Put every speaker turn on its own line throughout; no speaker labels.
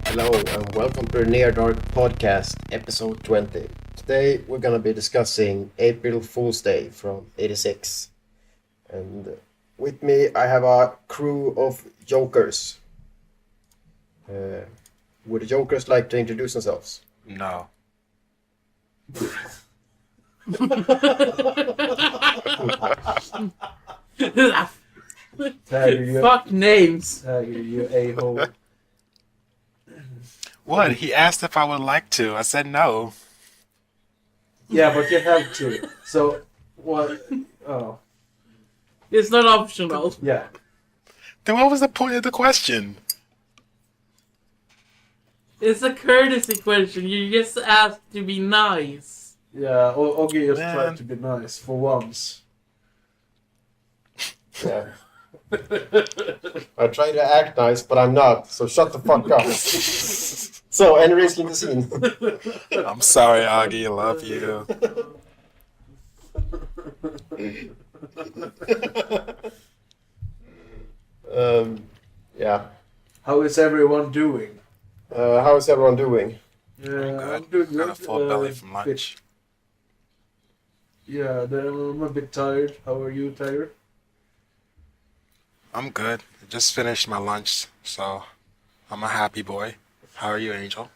Hello and welcome to the Near Dark Podcast, episode 20. Today we're gonna be discussing April Fool's Day from '86. And with me I have a crew of jokers. Would the jokers like to introduce themselves?
No.
Fuck names.
You a-hole.
What? He asked if I would like to. I said no.
Yeah, but you have to. So, what? Oh,
It's not optional.
yeah.
Then what was the point of the question?
It's a courtesy question. You just asked to be nice.
Yeah, Ogge just
Man.
tried to be nice for once.
Yeah. I try to act nice, but I'm not, so shut the fuck up. So, any risk in the scene?
I'm sorry, Ogge. I love you.
Yeah.
How is everyone doing?
How is everyone doing?
Yeah,
Good.
I'm doing
Got a
good.
full belly from lunch.
Yeah, I'm a bit tired. How are you, tired?
I'm good. I just finished my lunch, so I'm a happy boy. How are you, Angel?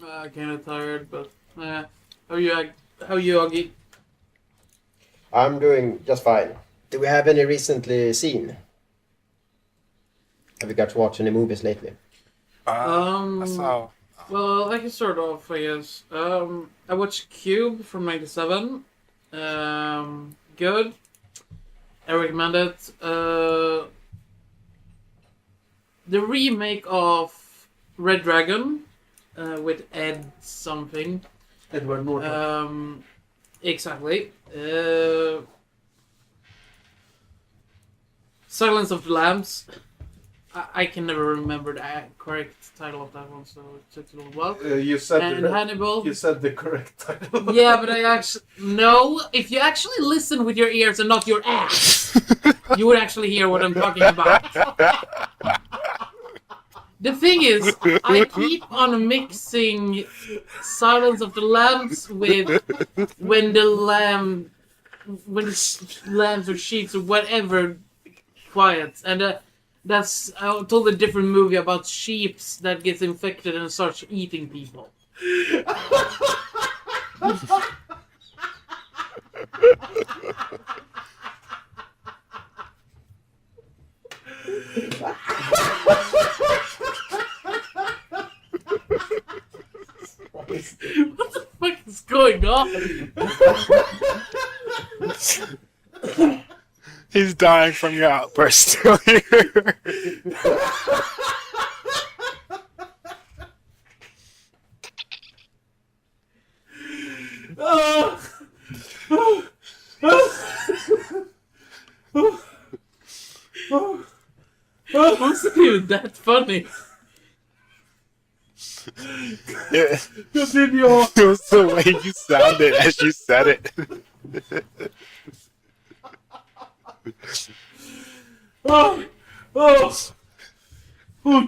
Kind of tired, but how are you? How are you, Ogge?
I'm doing just fine. Do we have any recently seen? Have you got to watch any movies lately?
I saw.
Well, I can start off, I guess. I watched Cube from '97. Good. I recommend it. The remake of Red Dragon with Ed something.
Edward Norton.
Exactly. Silence of the Lambs. I can never remember the correct title of that one, so it took a little while.
You said
And Hannibal.
You said the correct title.
Yeah, but I actually... No, if you actually listen with your ears and not your ass, you would actually hear what I'm talking about. The thing is, I keep on mixing Silence of the Lambs with when the lambs or sheep or whatever quiet. And that's I told a different movie about sheep that gets infected and starts eating people. What the fuck is going on?
He's dying from your outburst still here.
Wasn't even that funny.
Yeah.
Continue.
It was the way you sounded as you said it.
Oh,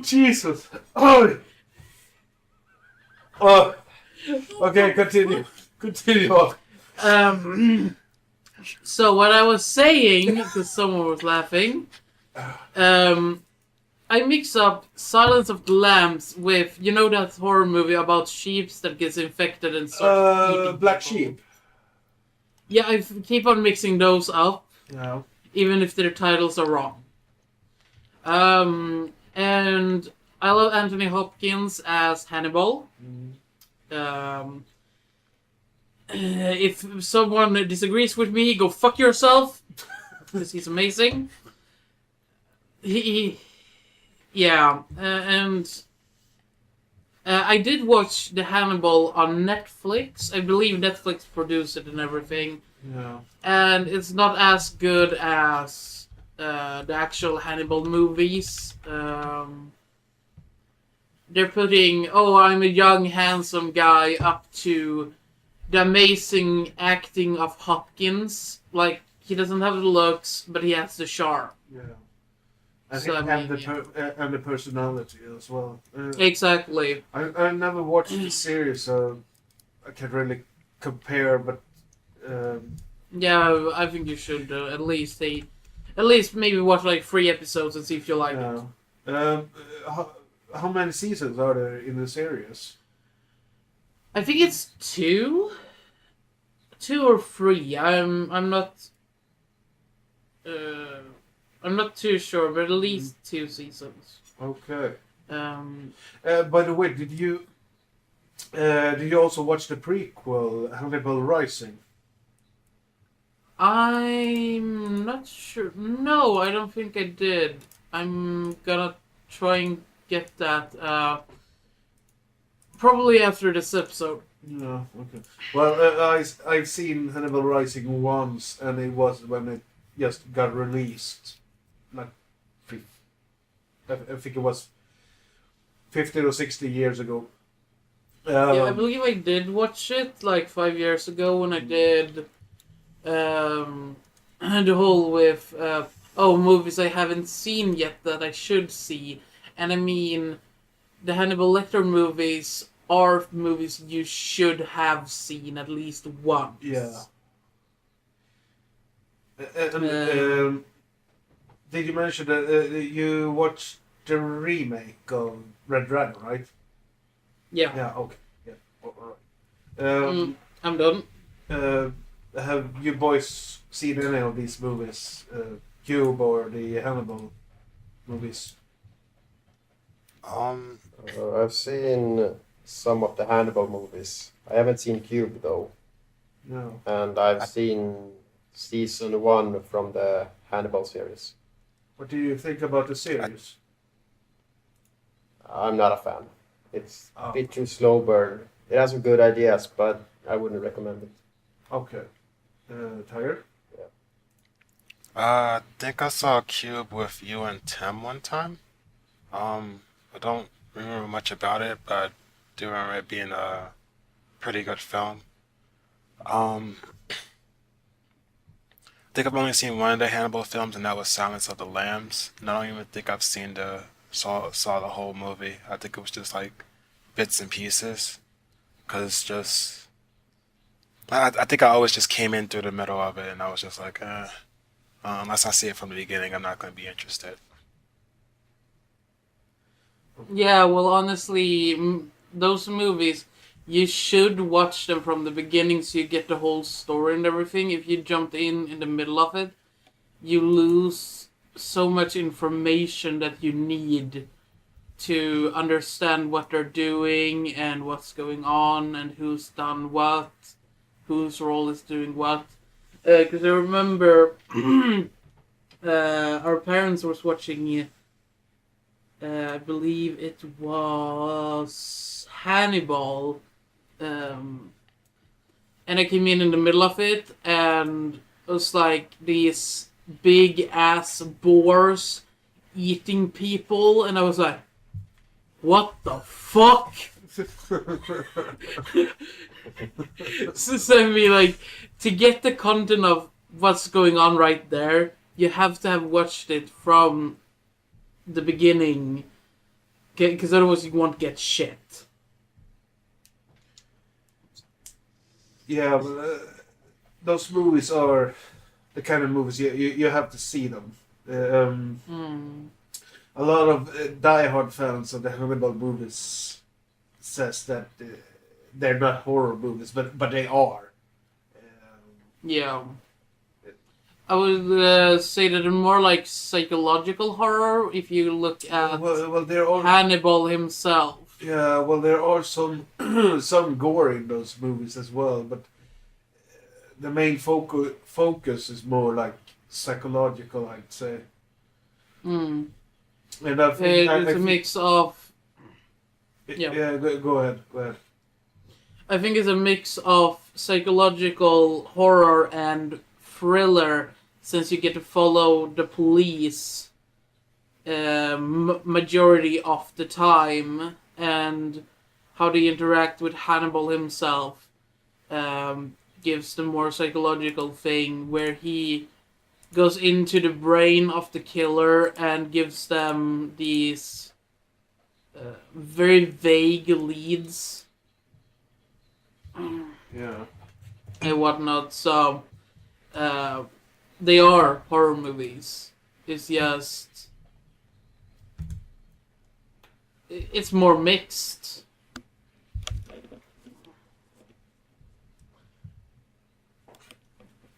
Jesus. Oh. Okay, continue. Continue.
So what I was saying, because someone was laughing, I mix up Silence of the Lambs with, you know that horror movie about sheep that gets infected and starts eating
Black
people?
Sheep.
Yeah, I keep on mixing those up,
No.
even if their titles are wrong. And I love Anthony Hopkins as Hannibal. If someone disagrees with me, go fuck yourself, because he's amazing. And I did watch the Hannibal on Netflix. I believe Netflix produced it and everything.
No.
And it's not as good as the actual Hannibal movies. They're putting, I'm a young, handsome guy up to the amazing acting of Hopkins. Like, he doesn't have the looks, but he has the charm.
Yeah. And,
So I mean,
and the personality as well.
exactly.
I never watched the series, so I can't really compare. But um,
Yeah, I think you should at least maybe watch like 3 episodes and see if you like it.
yeah. Um, how many seasons are there in the series?
I think it's 2 or 3. Uh, I'm not too sure, but at least 2 seasons.
Okay.
Um,
By the way, did you also watch the prequel Hannibal Rising?
I'm not sure. No, I don't think I did. I'm gonna try and get that. Probably after this episode.
Yeah. Okay. Well, I've seen Hannibal Rising once, and it was when it just got released, like, I think it was 50 or 60 years ago.
Yeah, I believe I did watch it like 5 years ago when I did the whole with movies I haven't seen yet that I should see, and I mean the Hannibal Lecter movies are movies you should have seen at least once.
Yeah.
Um,
Did you mention that you watched the remake of Red Dragon, right?
Yeah.
Yeah. Okay. Yeah. All right.
I'm done.
Have you boys seen any of these movies? Cube or the Hannibal movies?
I've seen some of the Hannibal movies. I haven't seen Cube though,
No.
and I've seen season 1 from the Hannibal series.
What do you think about the series?
I'm not a fan. It's
Oh.
a bit too slow burn. It has some good ideas, but I wouldn't recommend it.
Okay. Tired?
I think I saw Cube with you and Tim one time. I don't remember much about it, but I do remember it being a pretty good film. Um, I think I've only seen one of the Hannibal films, and that was Silence of the Lambs. And I don't even think I've seen saw the whole movie. I think it was just like bits and pieces, cause just I think I always just came in through the middle of it, and I was just like, unless I see it from the beginning, I'm not going to be interested.
Yeah, well, honestly, those movies, you should watch them from the beginning so you get the whole story and everything. If you jumped in the middle of it, you lose so much information that you need to understand what they're doing and what's going on and who's done what, whose role is doing what. Because I remember our parents was watching, I believe it was Hannibal, and I came in the middle of it, and it was like these big ass boars eating people, and I was like, what the fuck? So I mean, like, to get the content of what's going on right there, you have to have watched it from the beginning, because otherwise you won't get shit.
Yeah, but those movies are the kind of movies you have to see them. A lot of diehard fans of the Hannibal movies says that they're not horror movies, but they are.
Yeah. I would say that they're more like psychological horror if you look at
well, there are
Hannibal himself.
yeah, well, there are some some gore in those movies as well, but the main focus is more like psychological, I'd say.
Mm.
And I think
It's a mix of...
Yeah, go ahead.
I think it's a mix of psychological horror and thriller, since you get to follow the police majority of the time, and how they interact with Hannibal himself gives the more psychological thing, where he goes into the brain of the killer and gives them these very vague leads
Yeah.
and whatnot. So they are horror movies. It's just it's more mixed.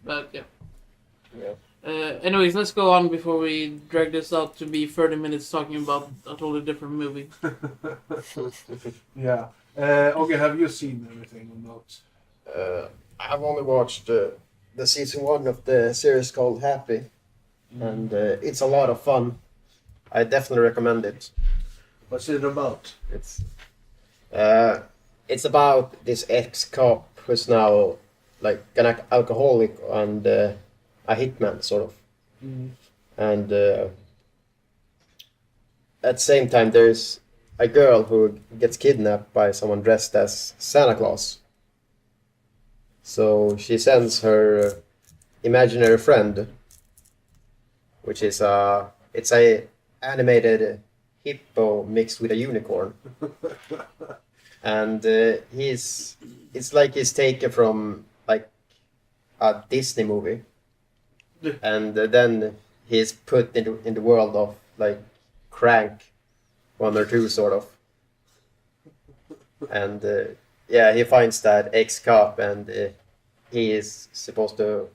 But yeah.
Yeah.
Anyways, let's go on before we drag this out to be 30 minutes talking about a totally different movie.
Yeah. Ogge, have you seen everything or not?
I've only watched the season 1 of the series called Happy, and it's a lot of fun. I definitely recommend it.
What's it about?
It's about this ex-cop who's now like an alcoholic and a hitman, sort of.
Mm.
And at the same time, there's a girl who gets kidnapped by someone dressed as Santa Claus. So she sends her imaginary friend, which is it's a animated hippo mixed with a unicorn, and it's like he's taken from like a Disney movie, and then he's put in the world of like Crank 1 or 2 sort of, and yeah, he finds that ex-cop and he is supposed to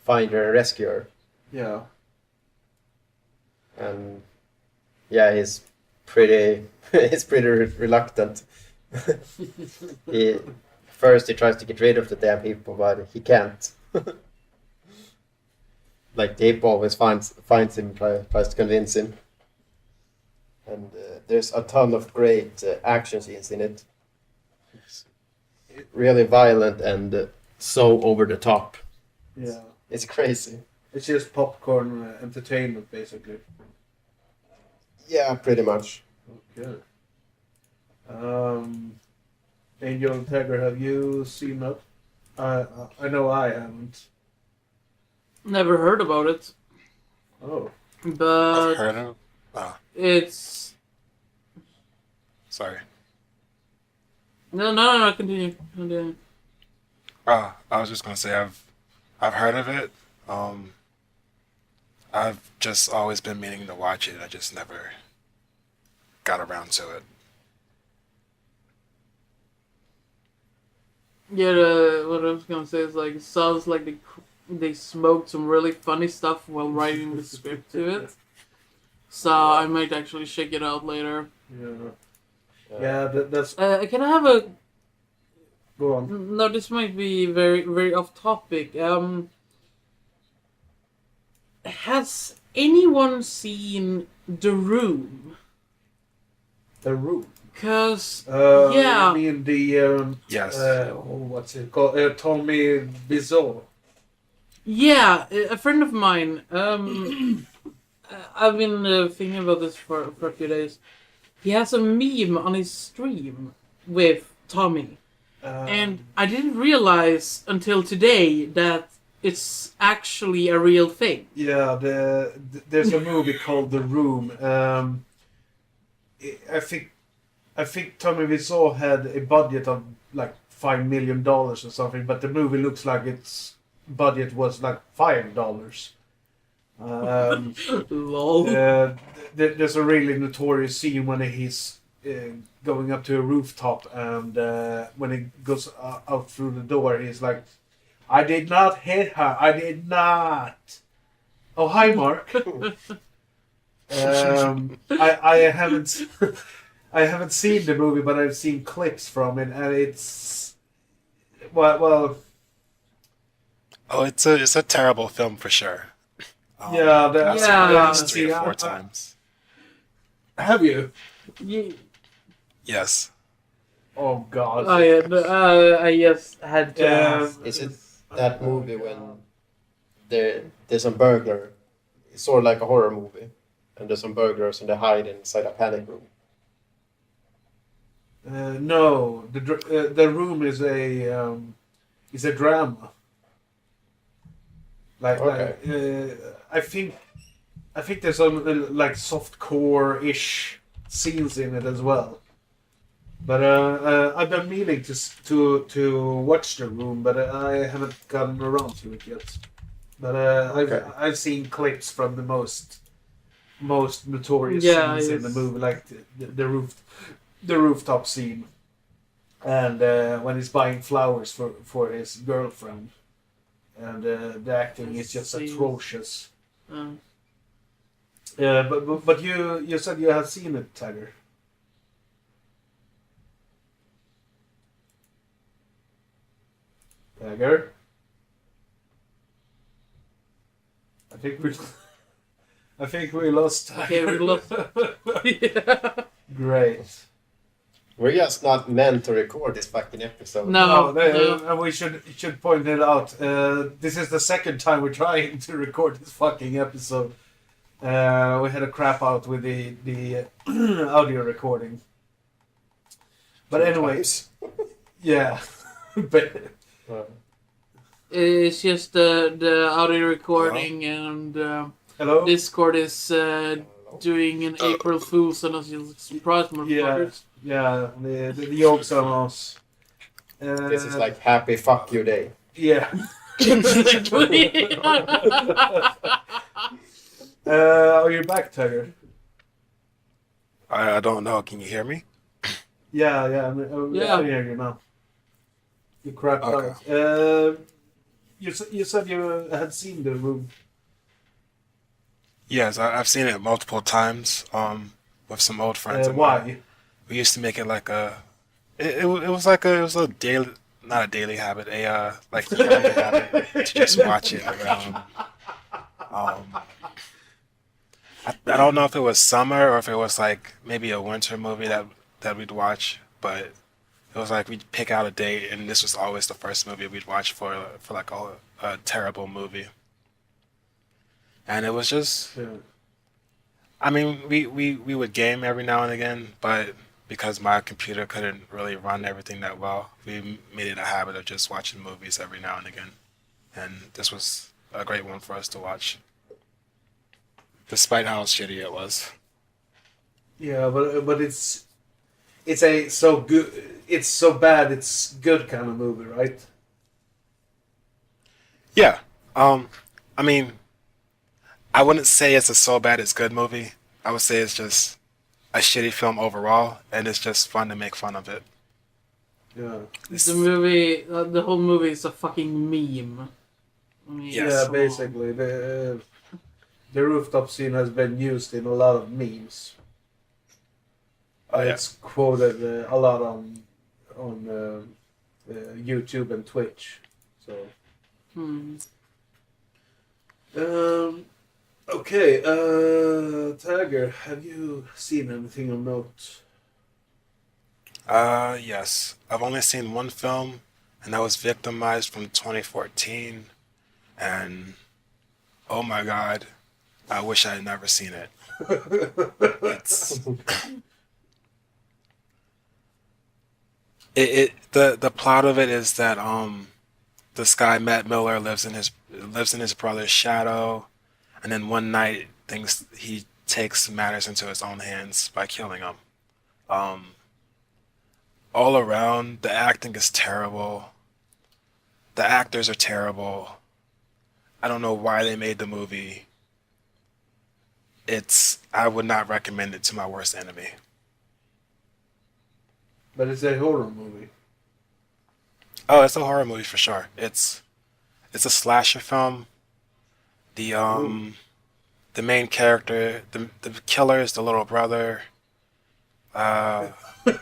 find her and rescue her,
Yeah.
and yeah, he's pretty he's pretty reluctant. he First he tries to get rid of the damn hippo, but he can't. Like the hippo always finds him, tries to convince him, and there's a ton of great action scenes in it. It's really violent and so over the top.
Yeah.
It's crazy.
It's just popcorn entertainment, basically.
Yeah, pretty much.
Okay. Angel and Tiger, have you seen that? I know I haven't.
Never heard about it,
Oh.
but
I've heard of. Oh,
it's
sorry.
no. Continue.
I was just gonna say I've heard of it. I've just always been meaning to watch it. I just never got around to it.
Yeah, what I was gonna say is like it sounds like they smoked some really funny stuff while writing the script to it. So I might actually check it out later.
Yeah. Yeah, that's...
Can I have a?
Go on.
No, this might be very very off topic. Has anyone seen The Room?
The Room.
Cause yeah,
I mean the...
Yes.
what's it called? Tommy Wiseau.
yeah, a friend of mine. I've been thinking about this for a few days. He has a meme on his stream with Tommy, and I didn't realize until today that it's actually a real thing.
Yeah, there's a movie called The Room. I think Tommy Wiseau had a budget of like $5 million or something, but the movie looks like its budget was like $5.
Lol.
There's a really notorious scene when he's going up to a rooftop, and when he goes out through the door, he's like, "I did not hit her. I did not." Oh, hi, Mark. I haven't I haven't seen the movie, but I've seen clips from it, and it's well.
Oh, it's a terrible film for sure.
Yeah,
I've seen it
Yeah.
at least 3 or 4 times.
Have you?
Yeah.
Yes.
Oh God.
Oh yeah, I just had to ask.
Is it that movie when there's some burglar? It's sort of like a horror movie, and there's some burglars and they hide inside a panic room.
No, the Room is a drama.
Okay.
I think there's some like soft core ish scenes in it as well. But I've been meaning to watch The Room, but I haven't gotten around to it yet. But
Okay.
I've seen clips from the most notorious
Yeah,
scenes in the
it's-
movie, like the rooftop scene, and when he's buying flowers for his girlfriend, and the acting is just
Scenes.
atrocious.
Uh,
But you said you have seen it, Tiger. Tiger. I think we I think we lost Tiger.
okay, we lost. Yeah.
Great.
We're just not meant to record this fucking episode.
No,
And we should point it out. This is the second time we're trying to record this fucking episode. We had a crap out with the audio recording. But anyways, yeah. But
It's just the audio recording and
hello.
Discord is doing an April Fool's and us surprise motherfuckers.
Yeah. The jokes on us.
This is like happy fuck you day.
Yeah. Are you back, Tiger?
I don't know. Can you hear me?
Yeah. I
Yeah.
hear you now. You crapped
Okay.
out. You said you had seen The Room.
Yes, I've seen it multiple times. With some old friends. of mine.
Why?
We used to make it like a. It was like a daily, not a daily habit, like yearly habit to just watch it around. I don't know if it was summer or if it was like maybe a winter movie that we'd watch, but it was like we'd pick out a date, and this was always the first movie we'd watch for like a terrible movie. And it was just,
Yeah.
I mean, we would game every now and again, but because my computer couldn't really run everything that well, we made it a habit of just watching movies every now and again. And this was a great one for us to watch, despite how shitty it was.
Yeah, but it's a so good. It's so bad. It's good kind of movie, right?
Yeah. I mean, I wouldn't say it's a so bad it's good movie. I would say it's just a shitty film overall, and it's just fun to make fun of it.
Yeah.
The movie, the whole movie is a fucking meme. I mean,
Yes.
Yeah,
so-
basically the rooftop scene has been used in a lot of memes.
Oh, yeah.
It's quoted a lot on YouTube and Twitch. So.
Hmm.
Okay, Tiger, have you seen anything of note?
Yes. I've only seen one film, and that was Victimized from 2014. And oh my god, I wish I had never seen it. It's the plot of it is that this guy Matt Miller lives in his brother's shadow, and then one night he takes matters into his own hands by killing him. All around, the acting is terrible. The actors are terrible. I don't know why they made the movie. I would not recommend it to my worst enemy.
But it's a horror movie.
Oh, it's a horror movie for sure. It's a slasher film. The main character, the killer is the little brother.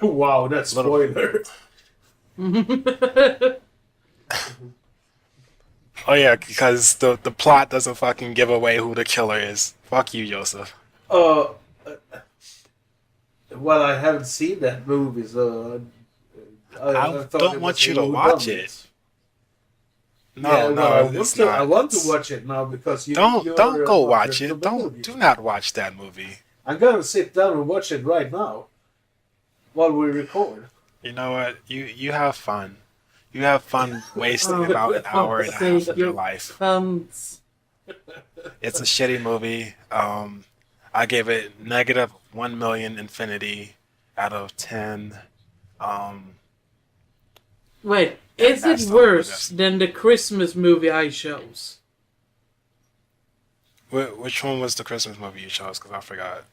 Wow, that's spoiler.
Oh yeah, because the plot doesn't fucking give away who the killer is. Fuck you, Josef.
Well, I haven't seen that movie, so
I
thought
don't
it
want
was
you to
who
watch
done
it.
Yeah,
No,
I
it's
want to.
not.
I want to watch it now because you
Don't go watch it.
Do
Do not watch that movie.
I'm gonna sit down and watch it right now while we record.
You know what? You have fun. You have fun wasting about an hour and a half of your life.
Cunts.
It's a shitty movie. I gave it negative 1 million infinity out of 10. Um,
Wait,
and
is it
that's the only movie I've
worse
seen.
than the Christmas movie I chose?
Which one was the Christmas movie you chose? Because I forgot.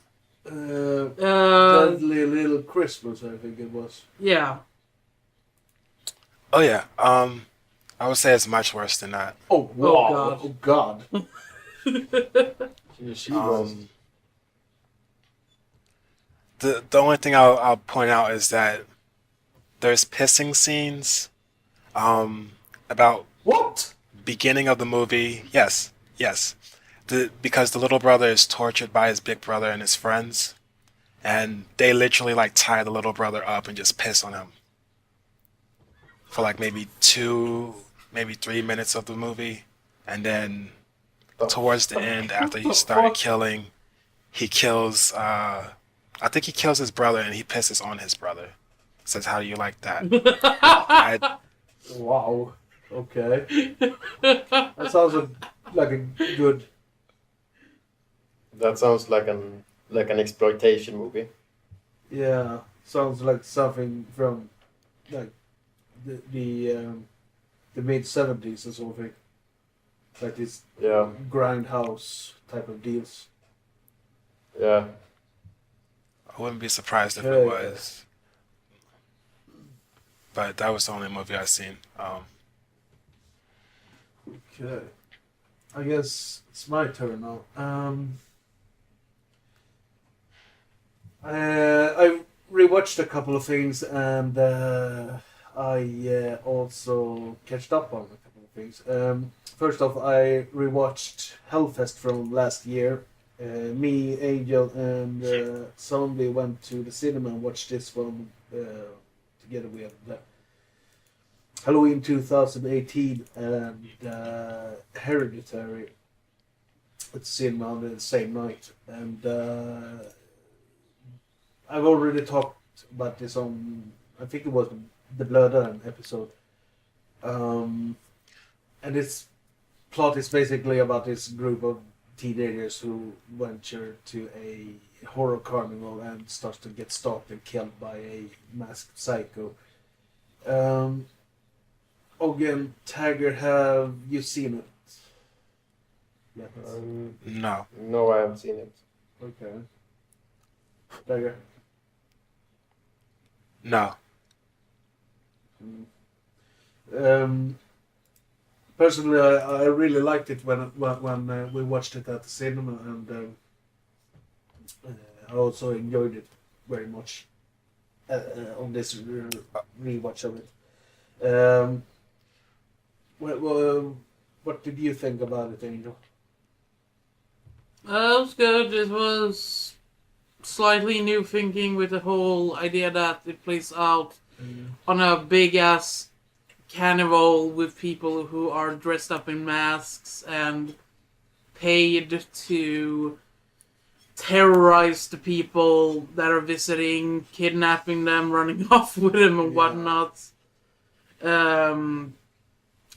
Deadly Little Christmas, I think it was.
Yeah.
Oh yeah. I would say it's much worse than that.
Oh
Oh
wow!
God.
Oh god!
She was.
Um, the only thing I'll point out is that there's pissing scenes. About
What?
beginning of the movie. Yes, yes. Because the little brother is tortured by his big brother and his friends, and they literally like tie the little brother up and just piss on him for like maybe 3 minutes of the movie, and then towards the end, after he
The
started
fuck?
killing, he kills. I think he kills his brother, and he pisses on his brother. Says, "How do you like that?" I,
Wow. Okay. That sounds like a good.
That sounds like an exploitation movie.
Yeah. Sounds like something from like the mid 70s or something. Like this
Yeah,
grindhouse type of deals.
yeah.
I wouldn't be surprised if it
Okay.
was, but that was the only movie I seen.
Okay. I guess it's my turn now. I rewatched a couple of things, and I also catched up on a couple of things. First off, I rewatched Hellfest from last year. Me, Angel, and Zombie went to the cinema and watched this one together with Halloween 2018 and Hereditary at the cinema on the same night. And I've already talked about this on, I think it was the Blood episode. And its plot is basically about this group of teenagers who venture to a horror carnival and starts to get stalked and killed by a masked psycho. Ogge and Tiger, have you seen it? Yes.
No,
No, I haven't seen it.
Okay. Tiger.
no.
Personally, I really liked it when we watched it at the cinema, and I also enjoyed it very much on this rewatch of it. What did you think about it, Angel?
It was good. It was slightly new thinking with the whole idea that it plays out on a big ass carnival with people who are dressed up in masks and paid to terrorize the people that are visiting, kidnapping them, running off with them and
Yeah.
whatnot.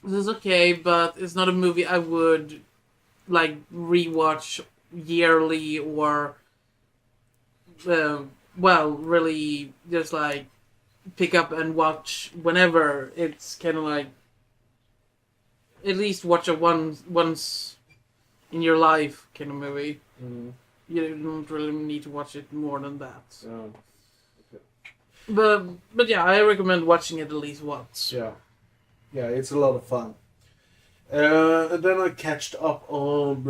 This is okay, but it's not a movie I would like rewatch yearly or really just like pick up and watch whenever. It's kind of like at least watch it once in your life kind of movie. You don't really need to watch it more than that.
Oh,
But yeah, I recommend watching it at least once.
yeah, it's a lot of fun. And then I catched up on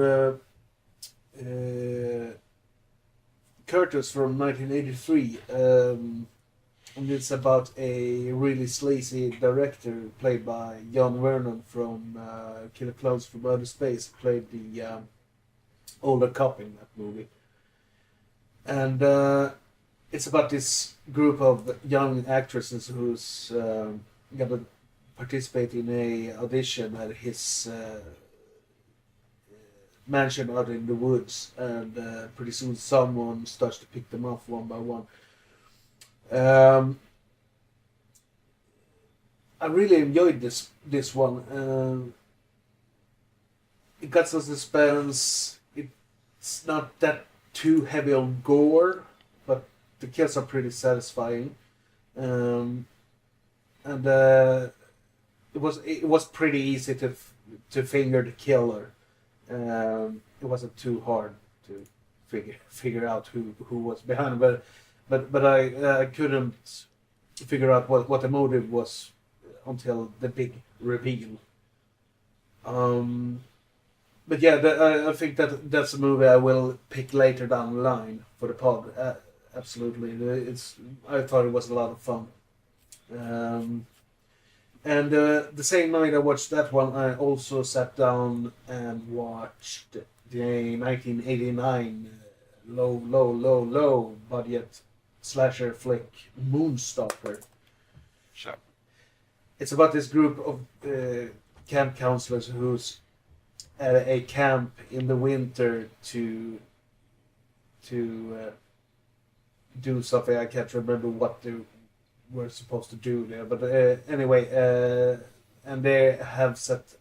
Curtis from 1983. And it's about a really sleazy director played by John Vernon from Killer Clowns from Outer Space. Played the older cop in that movie. And it's about this group of young actresses who's gonna participate in a audition at his mansion out in the woods, and pretty soon someone starts to pick them off one by one. I really enjoyed this one. it got some suspense. It's not that too heavy on gore, but the kills are pretty satisfying. And it was pretty easy to finger the killer. It wasn't too hard to figure out who was behind it, but I couldn't figure out what the motive was until the big reveal. But yeah, I think that's a movie I will pick later down the line for the pod. Absolutely, I thought it was a lot of fun. And the same night I watched that one, I also sat down and watched the 1989 low budget slasher flick Moonstalker.
Sure.
It's about this group of camp counselors who's at a camp in the winter to do something. I can't remember what they were supposed to do there, but anyway, and they have set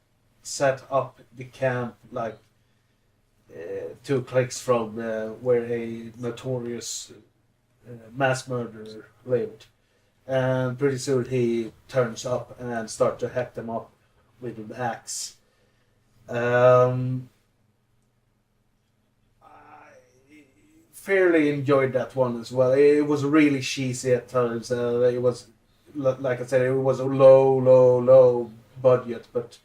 up the camp like 2 clicks from where a notorious mass murderer lived, and pretty soon he turns up and starts to hack them up with an axe. I fairly enjoyed that one as well. It was really cheesy at times. It was, like I said, it was a low budget, but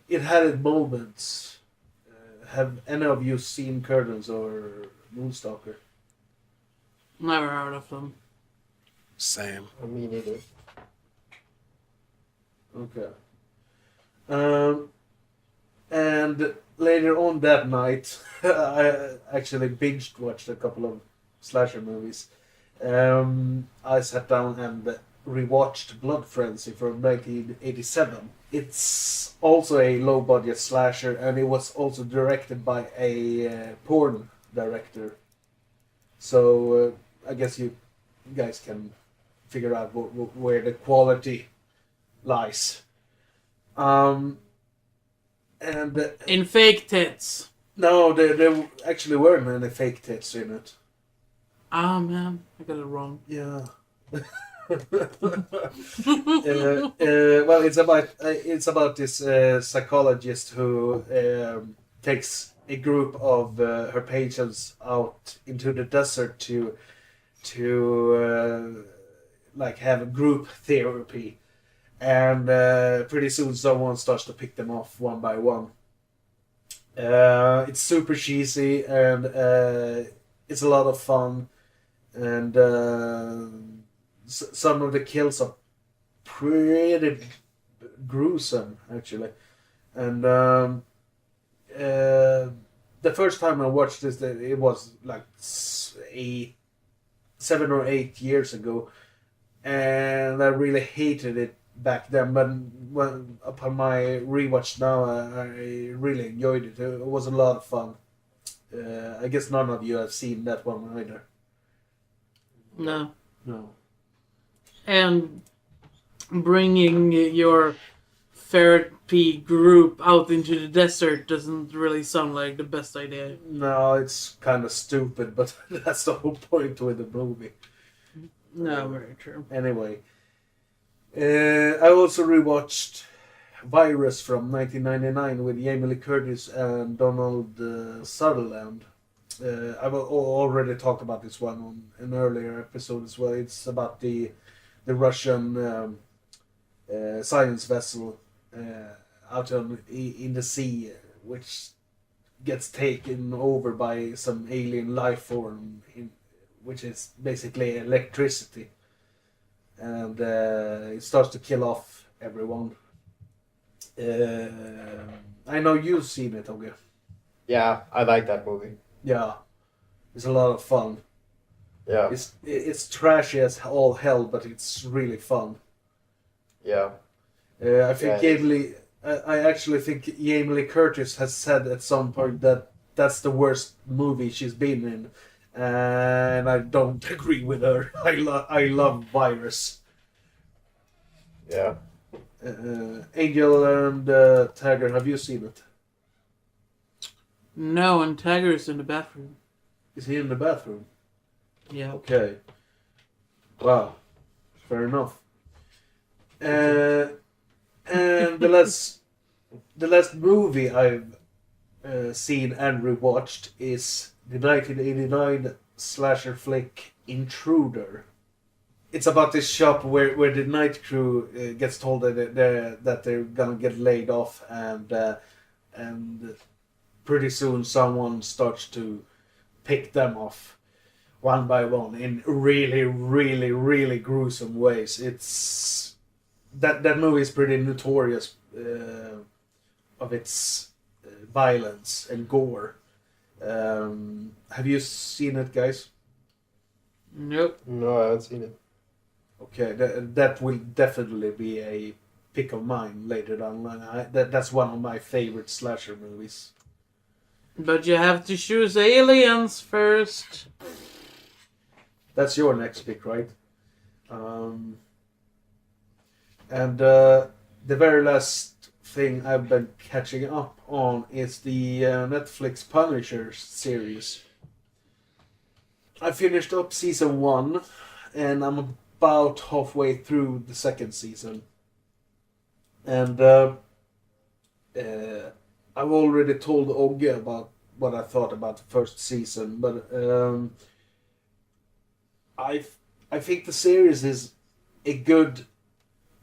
it had its moments. Have any of you seen Curtains or Moonstalker?
Never heard of them.
Same.
Me neither.
Okay. And later on that night, I actually binged watched a couple of slasher movies. I sat down and rewatched Blood Frenzy from 1987. It's also a low budget slasher, and it was also directed by a porn director. So I guess you guys can figure out where the quality lies. And
In fake tits.
no, there actually weren't any fake tits in it.
Ah, man. I got it wrong.
Yeah. Well, it's about this psychologist who takes a group of her patients out into the desert to like have a group therapy, and pretty soon someone starts to pick them off one by one. It's super cheesy, and it's a lot of fun, and some of the kills are pretty gruesome, actually. And the first time I watched this, it was like 7 or 8 years ago, and I really hated it back then. But upon my rewatch now, I really enjoyed it. It was a lot of fun. I guess none of you have seen that one either.
No.
No.
And bringing your therapy group out into the desert doesn't really sound like the best idea.
No, it's kind of stupid, but that's the whole point with the movie.
No, very true.
Anyway, I also rewatched Virus from 1999 with Jamie Lee Curtis and Donald Sutherland. I've already talked about this one on an earlier episode as well. It's about the Russian science vessel out in the sea, which gets taken over by some alien life form, which is basically electricity, and it starts to kill off everyone. I know you've seen it, Ogge.
Yeah, I like that movie.
Yeah, it's a lot of fun.
Yeah,
It's trashy as all hell, but it's really fun.
yeah.
I think
Yeah.
I actually think Jamie Lee Curtis has said at some point that that's the worst movie she's been in, and I don't agree with her. I love Virus.
Yeah.
Angel and Tiger, have you seen it?
No, and Tiger's in the bathroom.
Is he in the bathroom?
Yeah.
Okay. Wow. Fair enough. And the last movie I've seen and rewatched is the 1989 slasher flick Intruder. It's about this shop where the night crew gets told that they're gonna get laid off, and pretty soon someone starts to pick them off one by one in really, really, really gruesome ways. It's that movie is pretty notorious of its violence and gore. Have you seen it, guys?
Nope.
No, I haven't seen it.
Okay, that will definitely be a pick of mine later down the line. That's one of my favorite slasher movies.
But you have to choose aliens first.
That's your next pick, right? And the very last thing I've been catching up on is the Netflix Punisher series. I finished up season 1, and I'm about halfway through the second season. And I've already told Ogge about what I thought about the first season, but I think the series is a good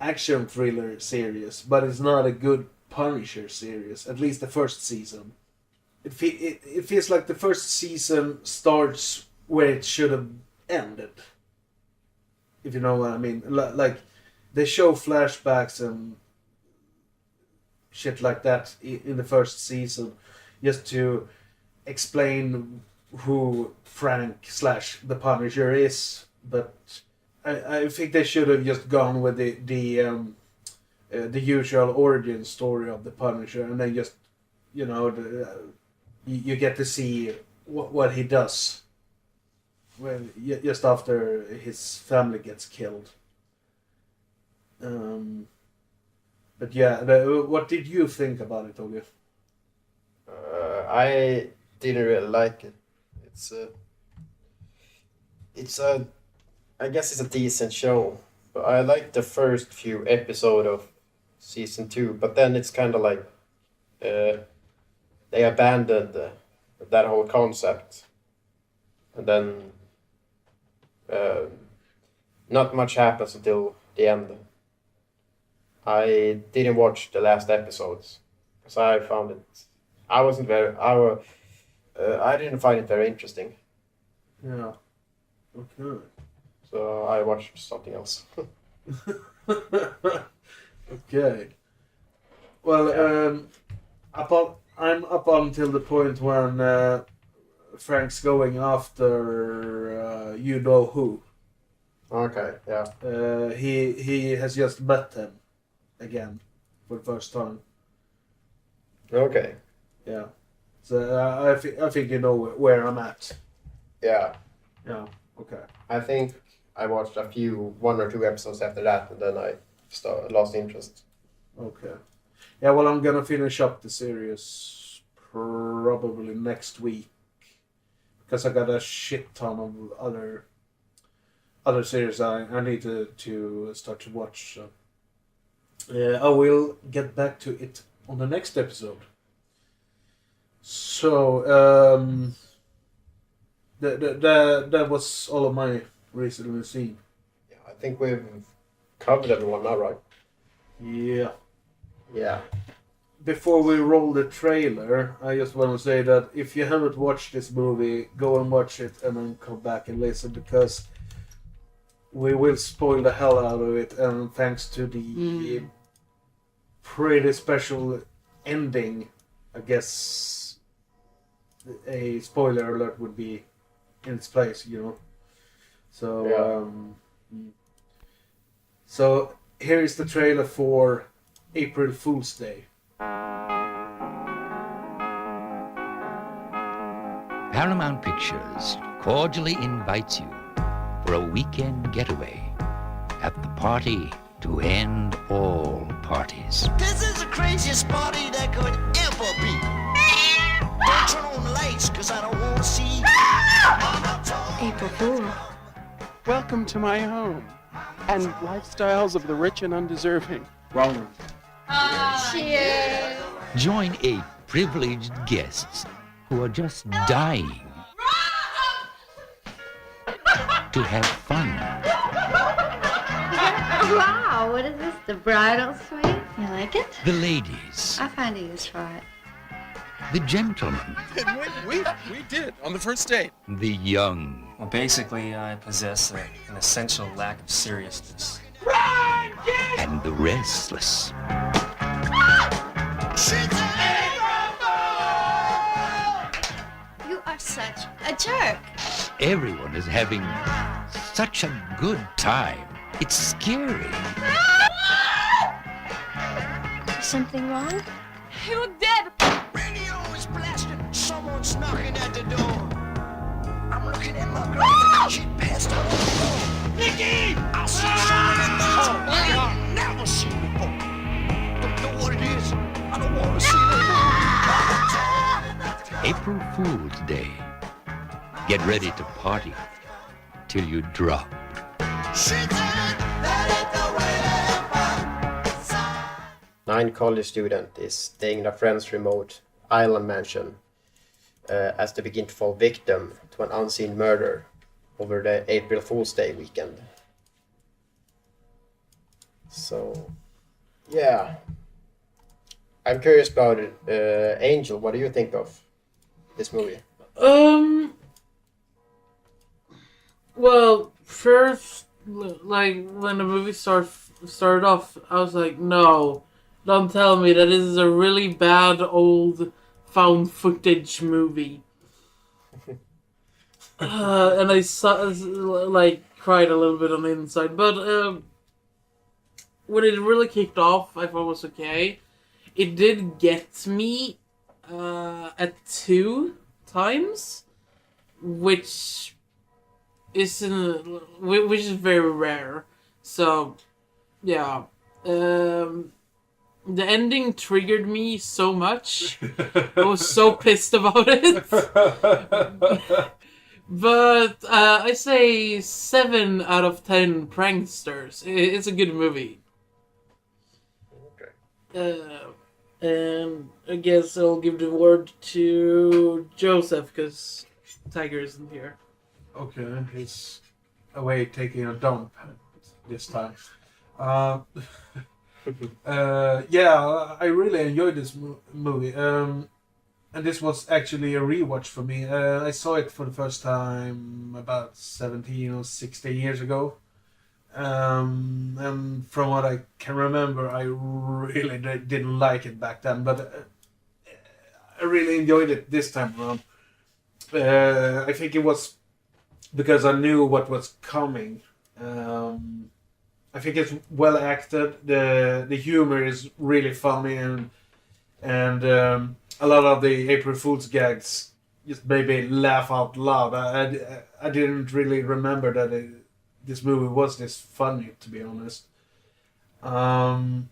action thriller series, but it's not a good Punisher series. At least the first season. It feels like the first season starts where it should have ended. If you know what I mean. Like, they show flashbacks and shit like that in the first season just to explain who Frank / the Punisher is, but I think they should have just gone with the usual origin story of the Punisher, and then just, you know, you get to see what he does just after his family gets killed. But yeah, what did you think about it, Ogge?
I didn't really like it. I guess it's a decent show, but I liked the first few episodes of season 2. But then it's kind of like they abandoned that whole concept, and then not much happens until the end. I didn't watch the last episodes because I found it. I wasn't very. I didn't find it very interesting.
Yeah. Okay.
So I watched something else.
Okay. Well, I'm up until the point when Frank's going after you know who.
Okay, yeah.
He has just met him again for the first time.
Okay.
Yeah. So I think you know where I'm at.
Yeah.
Yeah. Okay.
I think I watched 1 or 2 episodes after that, and then I lost interest.
Okay. Yeah, well, I'm gonna finish up the series probably next week because I got a shit ton of other series I need to start to watch. So. I will get back to it on the next episode. So that was all of my recently seen.
Yeah, I think we've covered everyone now, right?
Yeah.
Yeah.
Before we roll the trailer, I just want to say that if you haven't watched this movie, go and watch it and then come back and listen, because we will spoil the hell out of it, and thanks to the pretty special ending, I guess a spoiler alert would be in its place, you know. So, so here is the trailer for April Fool's Day.
Paramount Pictures cordially invites you for a weekend getaway at the party to end all parties.
This is the craziest party that could ever be. Don't turn on the lights, cause I don't wanna see.
April Fool.
Welcome to my home and lifestyles of the rich and undeserving. Wrong.
Cheers.
Join 8 privileged guests who are just dying to have fun.
Wow, what is this? The bridal suite? You like it?
The ladies,
I find a use for it.
the gentlemen,
We did on the first date.
the young,
Well, basically, I possess an essential lack of seriousness.
and the restless.
You are such a jerk.
Everyone is having such a good time. It's scary.
Is something wrong?
You're dead. Radio is blasting. Someone's knocking at the door. I'm looking at my girl. She passed out on the floor. Nikki! I see someone in the room I ain't never seen before. Don't know what it is. I don't want to see it.
April Fool's Day. Get ready to party till you drop.
She said that it's the way.
Nine college student is staying in a friend's remote island mansion as they begin to fall victim to an unseen murder over the April Fool's Day weekend. So, yeah. I'm curious about it. Angel, what do you think of this movie?
Well, first, like when the movie started off, I was like, no, don't tell me that this is a really bad old found footage movie. And I cried a little bit on the inside, but when it really kicked off, I thought it was okay. It did get me at 2 times, which is very rare. So, yeah. The ending triggered me so much. I was so pissed about it. But I say 7 out of 10 pranksters. It's a good movie. And I guess I'll give the word to Joseph because Tiger isn't here.
Okay, he's away taking a dump this time. Yeah, I really enjoyed this movie. And this was actually a rewatch for me. I saw it for the first time about 17 or 16 years ago. And from what I can remember, I really didn't like it back then, but I really enjoyed it this time around. I think it was because I knew what was coming. I think it's well acted. The humor is really funny, and a lot of the April Fool's gags just made me laugh out loud. I didn't really remember that this movie was this funny, to be honest. But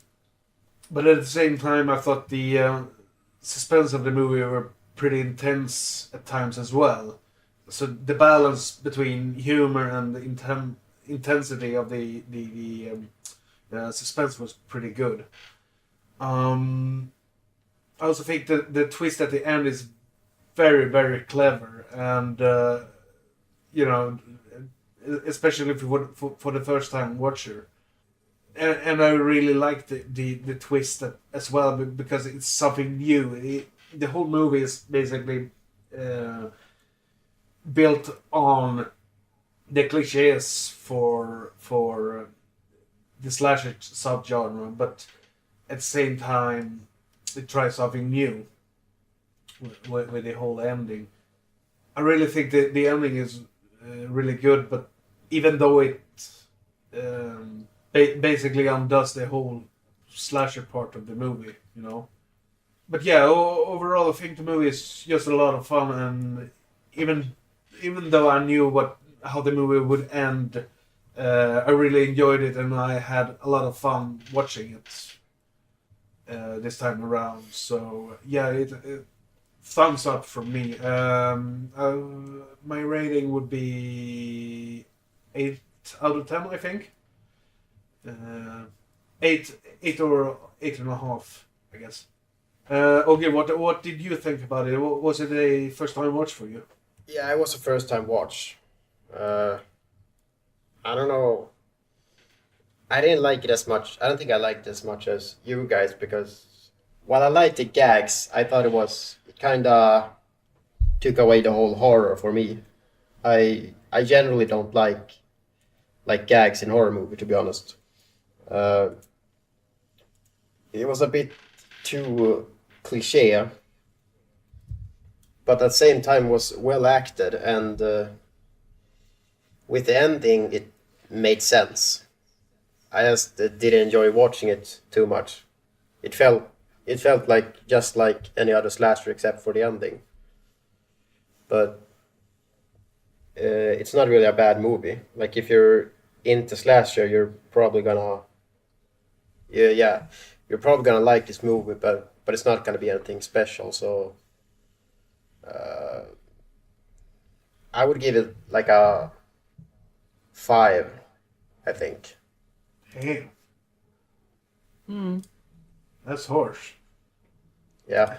at the same time, I thought the suspense of the movie were pretty intense at times as well. So the balance between humor and the intensity of the suspense was pretty good. I also think that the twist at the end is very, very clever, and especially for the first time watcher. And I really liked the twist as well because it's something new. The whole movie is basically built on the cliches for the slasher subgenre, but at the same time it tries something new with the whole ending. I really think the ending is really good, but even though it basically undoes the whole slasher part of the movie, But yeah, overall I think the movie is just a lot of fun, and even though I knew how the movie would end, I really enjoyed it, and I had a lot of fun watching it this time around. So yeah, it thumbs up from me. My rating would be 8 out of 10, I think. Eight or 8.5, I guess. Okay, what did you think about it? Was it a first time watch for you?
Yeah, it was a first time watch. I don't know. I didn't like it as much. I don't think I liked it as much as you guys because while I liked the gags, I thought it kind of took away the whole horror for me. I generally don't like gags in horror movie, to be honest. Uh, it was a bit too cliche, but at the same time was well acted, and with the ending it made sense. I just didn't enjoy watching it too much. It felt like just like any other slasher except for the ending. But it's not really a bad movie. Like if you're into slasher, you're probably gonna yeah, you're probably gonna like this movie, but it's not gonna be anything special. So uh, I would give it like a 5, I think.
Damn,
Hmm.
that's harsh.
Yeah.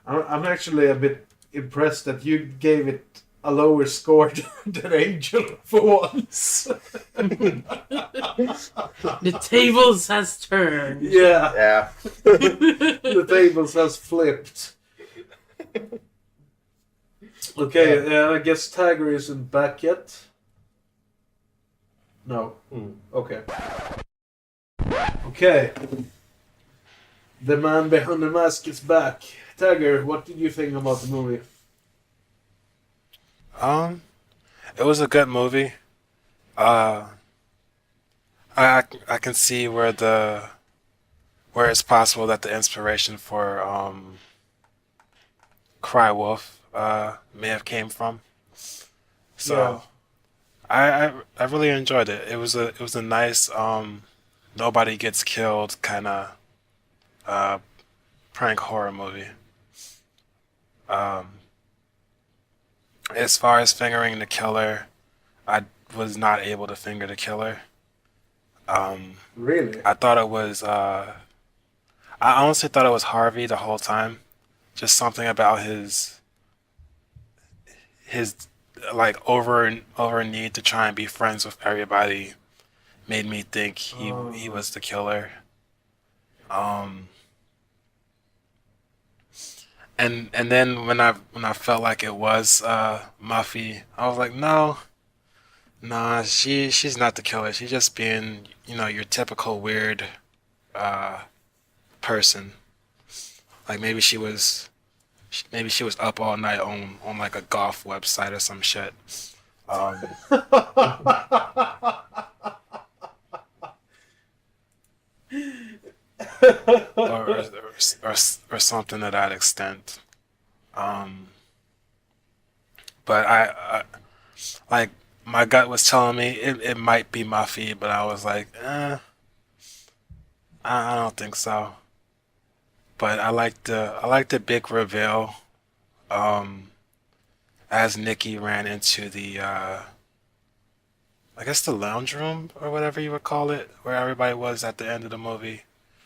I'm actually a bit impressed that you gave it a lower score than Angel for once.
The tables has turned.
Yeah,
Yeah.
the tables has flipped. Okay, I guess Tiger isn't back yet. No. Okay. Okay. The man behind the mask is back. Tiger, what did you think about the movie?
It was a good movie. Uh, I can see where it's possible that the inspiration for Cry Wolf may have came from. So
Yeah.
I really enjoyed it. It was a nice nobody gets killed kind of prank horror movie. Um, as far as fingering the killer, I was not able to finger the killer.
Really?
I thought it was I honestly thought it was Harvey the whole time. Just something about his like over need to try and be friends with everybody made me think he was the killer. Um, and then when I felt like it was Muffy, I was like, no, nah, she's not the killer. She's just being, your typical weird uh person. Like maybe she was up all night on like a golf website or some shit. Um, or something to that extent. Um, but like my gut was telling me it might be Muffy, but I was like, I don't think so. But I like the big reveal. Um, as Nikki ran into the I guess the lounge room or whatever you would call it, where everybody was at the end of the movie.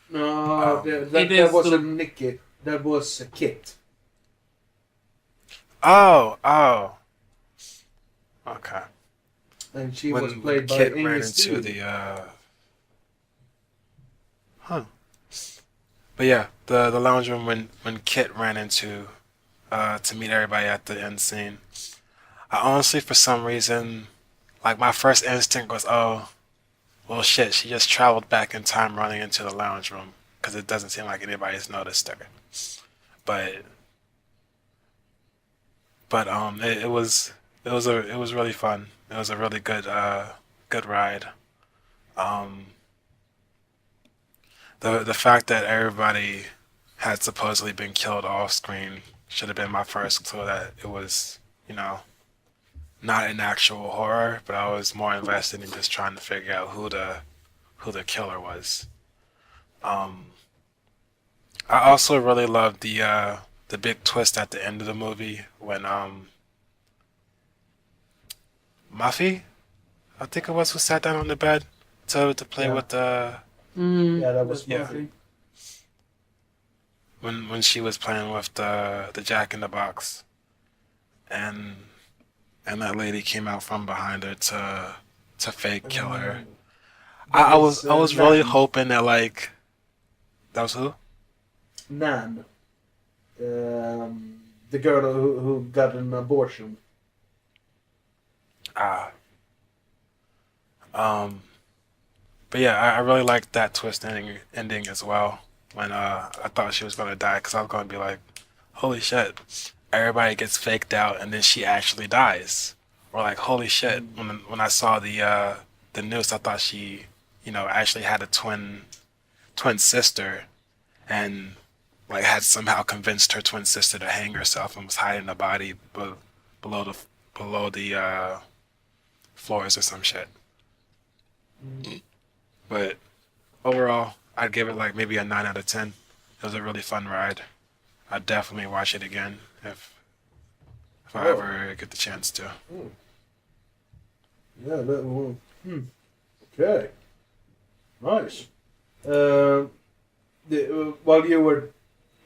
No,
Um,
that wasn't Nikki. That was Kit.
oh, okay.
And she was
When
played by
Kit
Amy
ran into
Stewart.
the huh. But yeah, the lounge room when Kit ran into to meet everybody at the end scene. I honestly, for some reason, like my first instinct was, oh, well, shit, she just traveled back in time running into the lounge room because it doesn't seem like anybody's noticed her. But it was really fun. It was a really good ride. Um, the fact that everybody had supposedly been killed off screen should have been my first clue that it was, not an actual horror, but I was more invested in just trying to figure out who the killer was. Um, I also really loved the big twist at the end of the movie when Muffy, I think it was, who sat down on the bed to play
Yeah.
with the
Yeah, that was
that's
Muffy.
when she was playing with the Jack in the Box, and that lady came out from behind her to fake kill her. I was really
Nan.
hoping that, like, that was who?
Nan. The girl who got an abortion.
Ah. Um, but yeah, I really liked that twist ending as well. When I thought she was gonna die, because I was gonna be like, holy shit, everybody gets faked out and then she actually dies. Or like, holy shit, when I saw the news, I thought she, actually had a twin sister, and like had somehow convinced her twin sister to hang herself and was hiding the body below the floors or some shit. But overall, I'd give it like maybe a 9 out of 10. It was a really fun ride. I'd definitely watch it again if I ever get the chance to.
Yeah, that one. Okay. Nice. While you were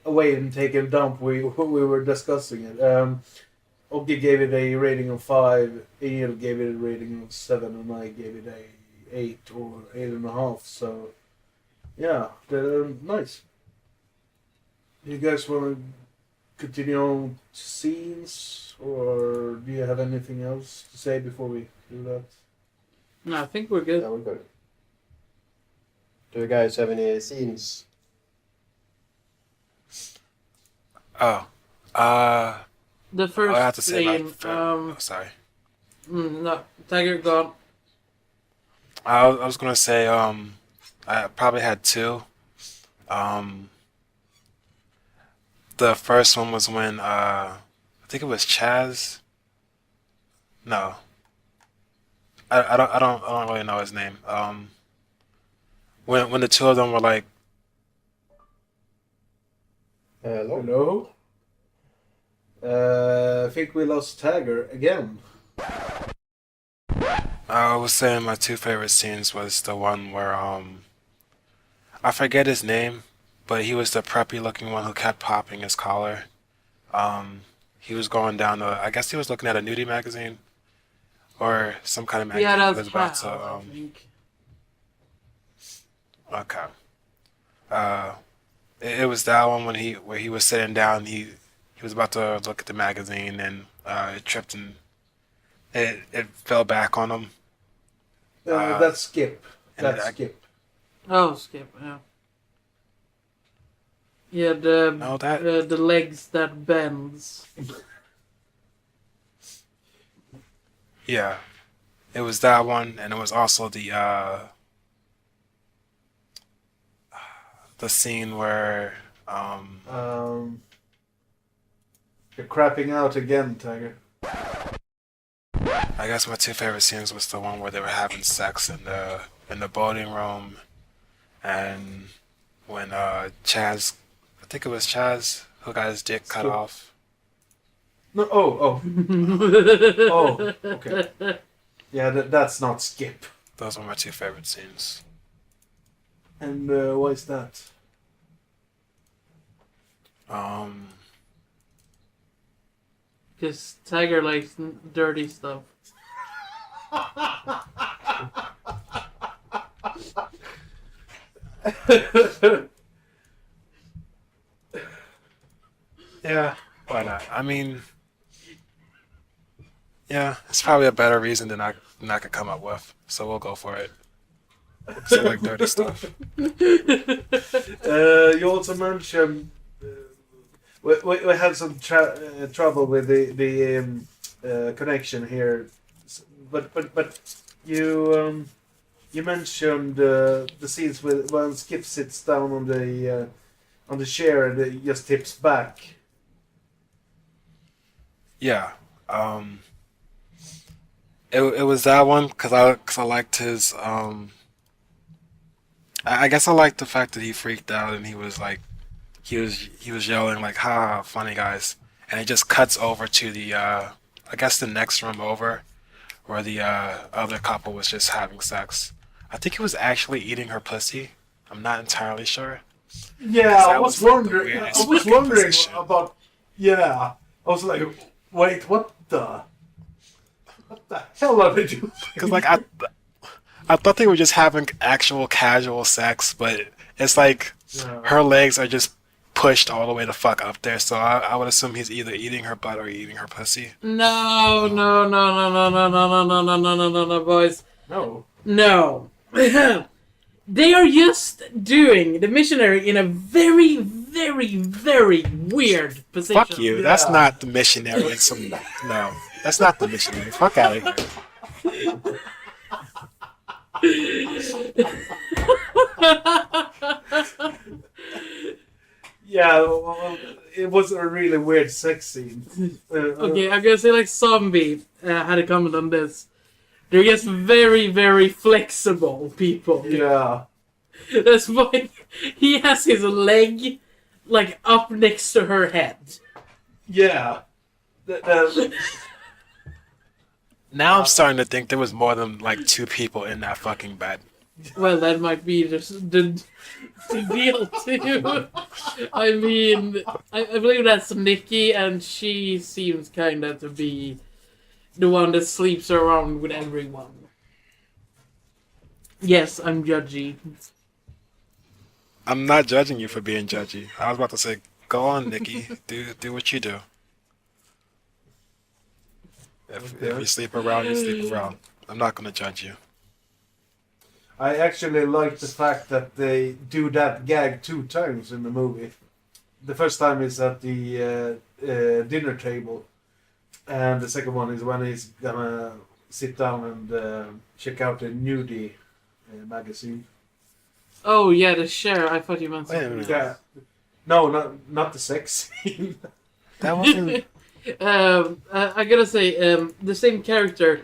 away and taking a dump, we were discussing it. Ogge gave it a rating of 5, Ian gave it a rating of 7, and I gave it a 8 or 8.5. So, yeah, nice. Do you guys want to continue on to scenes, or do you have anything else to say before we do that?
No, I think we're good.
Yeah, we're good. Do you guys have any scenes?
Oh,
The
I
first
have to say
scene,
oh, sorry.
no, Tiger gone.
I was gonna say I probably had two. The first one was when I think it was Chaz. No, I don't really know his name. When the two of them were like,
Hello?
Hello? I think we lost Tiger again.
I was saying my two favorite scenes was the one where I forget his name, but he was the preppy looking one who kept popping his collar. He was going down I guess he was looking at a nudie magazine or some kind of magazine.
Yeah,
He
that's
was about
Chaz,
to,
I think.
okay. It was that one when where he was sitting down. He was about to look at the magazine, and it tripped and it fell back on him.
That's Skip.
and
That's
I-
Skip.
Oh, Skip, yeah. Yeah, the
No, that
the legs that bends.
yeah, it was that one, and it was also the scene where
You're crapping out again, Tiger.
I guess my two favorite scenes was the one where they were having sex in the boating room, and when Chaz, I think it was Chaz who got his dick cut
Skip.
off.
No, oh, okay. Yeah, that's not Skip.
Those were my two favorite scenes.
And why is that?
Because Tiger likes dirty stuff.
Yeah, why not? I mean, yeah, it's probably a better reason than I could come up with, so we'll go for it. So like dirty stuff.
You also mentioned we had some trouble with the connection here, but you mentioned the scenes when Skip sits down on the chair and it just tips back.
Yeah. it was that one because I liked his I guess I liked the fact that he freaked out and he was like he was yelling like ha funny guys, and it just cuts over to the I guess the next room over where the other couple was just having sex. I think he was actually eating her pussy. I'm not entirely sure.
Yeah,
'Cause
I
that
was
was, like, the
wondering. I
weirdest
was
fucking
wondering
position.
about. Yeah, I was like, wait, what the hell are they doing?
Because like I thought they were just having actual casual sex, but it's like
Yeah.
her legs are just pushed all the way the fuck up there. So I would assume he's either eating her butt or eating her pussy.
No, no, no, no, no, no, no, no, no, no, no, no, no, boys.
No.
No. They are just doing the missionary in a very, very, very weird position.
Fuck you. That's not the missionary. It's some no. That's not the missionary. Fuck out of here.
Yeah, well, it was a really weird sex scene.
Okay, I'm gonna say like Zombie had a comment on this. They're just very, very flexible people.
Yeah.
That's why he has his leg like up next to her head.
Yeah.
Now I'm starting to think there was more than like two people in that fucking bed.
Well, that might be the deal too. I mean, I believe that's Nikki, and she seems kind of to be the one that sleeps around with everyone. Yes, I'm judgy.
I'm not judging you for being judgy. I was about to say, go on, Nikki. Do what you do. If you sleep around, you sleep around. I'm not gonna judge you.
I actually like the fact that they do that gag 2 times in the movie. The first time is at the dinner table, and the second one is when he's gonna sit down and check out the nudie magazine.
Oh yeah, the share. I thought you meant
Wait a
something.
minute.
Yeah. No, not the sex scene.
That wasn't.
I gotta say, the same character.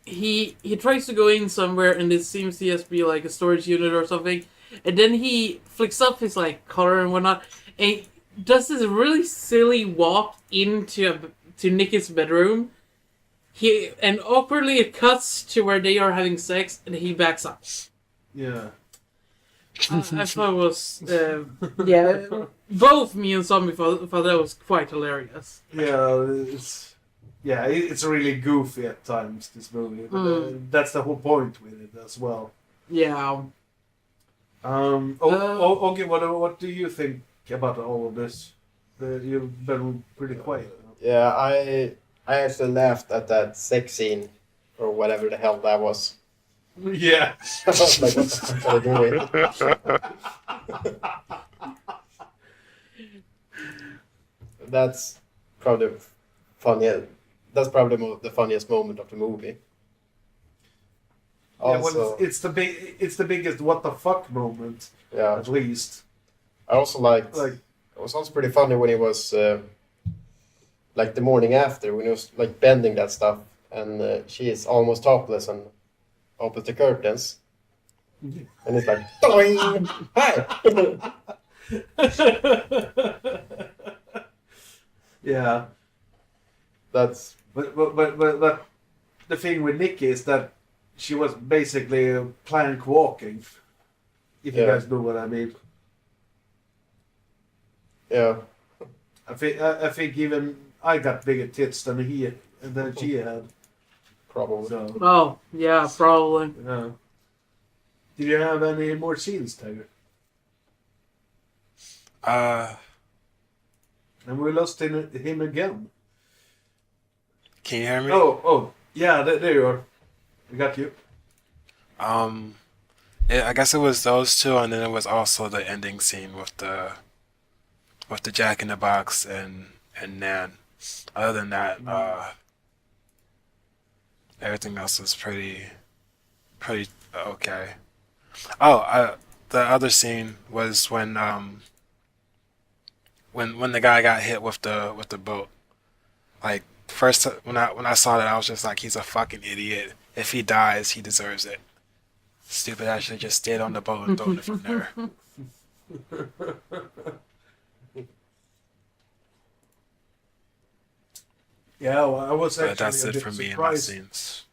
He tries to go in somewhere, and it seems to just be like a storage unit or something, and then he flicks up his like collar and whatnot, and he does this really silly walk to Nikki's bedroom. And awkwardly it cuts to where they are having sex, and he backs up.
Yeah.
I thought it was yeah. Both me and Zombie thought that was quite hilarious.
It's really goofy at times, this movie. But, that's the whole point with it as well.
Yeah.
Okay, what do you think about all of this? You've been pretty quiet.
Yeah, I actually laughed at that sex scene or whatever the hell that was.
Yeah.
I was like, what the fuck are they doing? That's probably funny. That's probably the funniest moment of the movie. Also,
Yeah, well, it's the biggest what the fuck moment,
yeah.
at least.
I also liked.
Like,
It was also pretty funny when he was like the morning after when he was like bending that stuff, and she is almost topless and opens the curtains, and it's like, doing, hi.
yeah.
That's
But the thing with Nikki is that she was basically plank walking. If you
Yeah.
guys know what I mean.
yeah.
I think even I got bigger tits than she had.
Probably.
So,
Oh yeah, probably.
yeah. Did you have any more scenes, Tiger? And we lost him again.
Can you hear me?
Oh, yeah, there you are. I got you.
I guess it was those two, and then it was also the ending scene with the Jack in the Box and Nan. Other than that, everything else was pretty okay. Oh, the other scene was when the guy got hit with the boat. Like First, when I saw that, I was just like, he's a fucking idiot. If he dies, he deserves it. Stupid ass should just stayed on the boat and thrown it from there.
Yeah, well, I was
But
actually
that's
a
it
bit
for me and my
surprised.
scenes.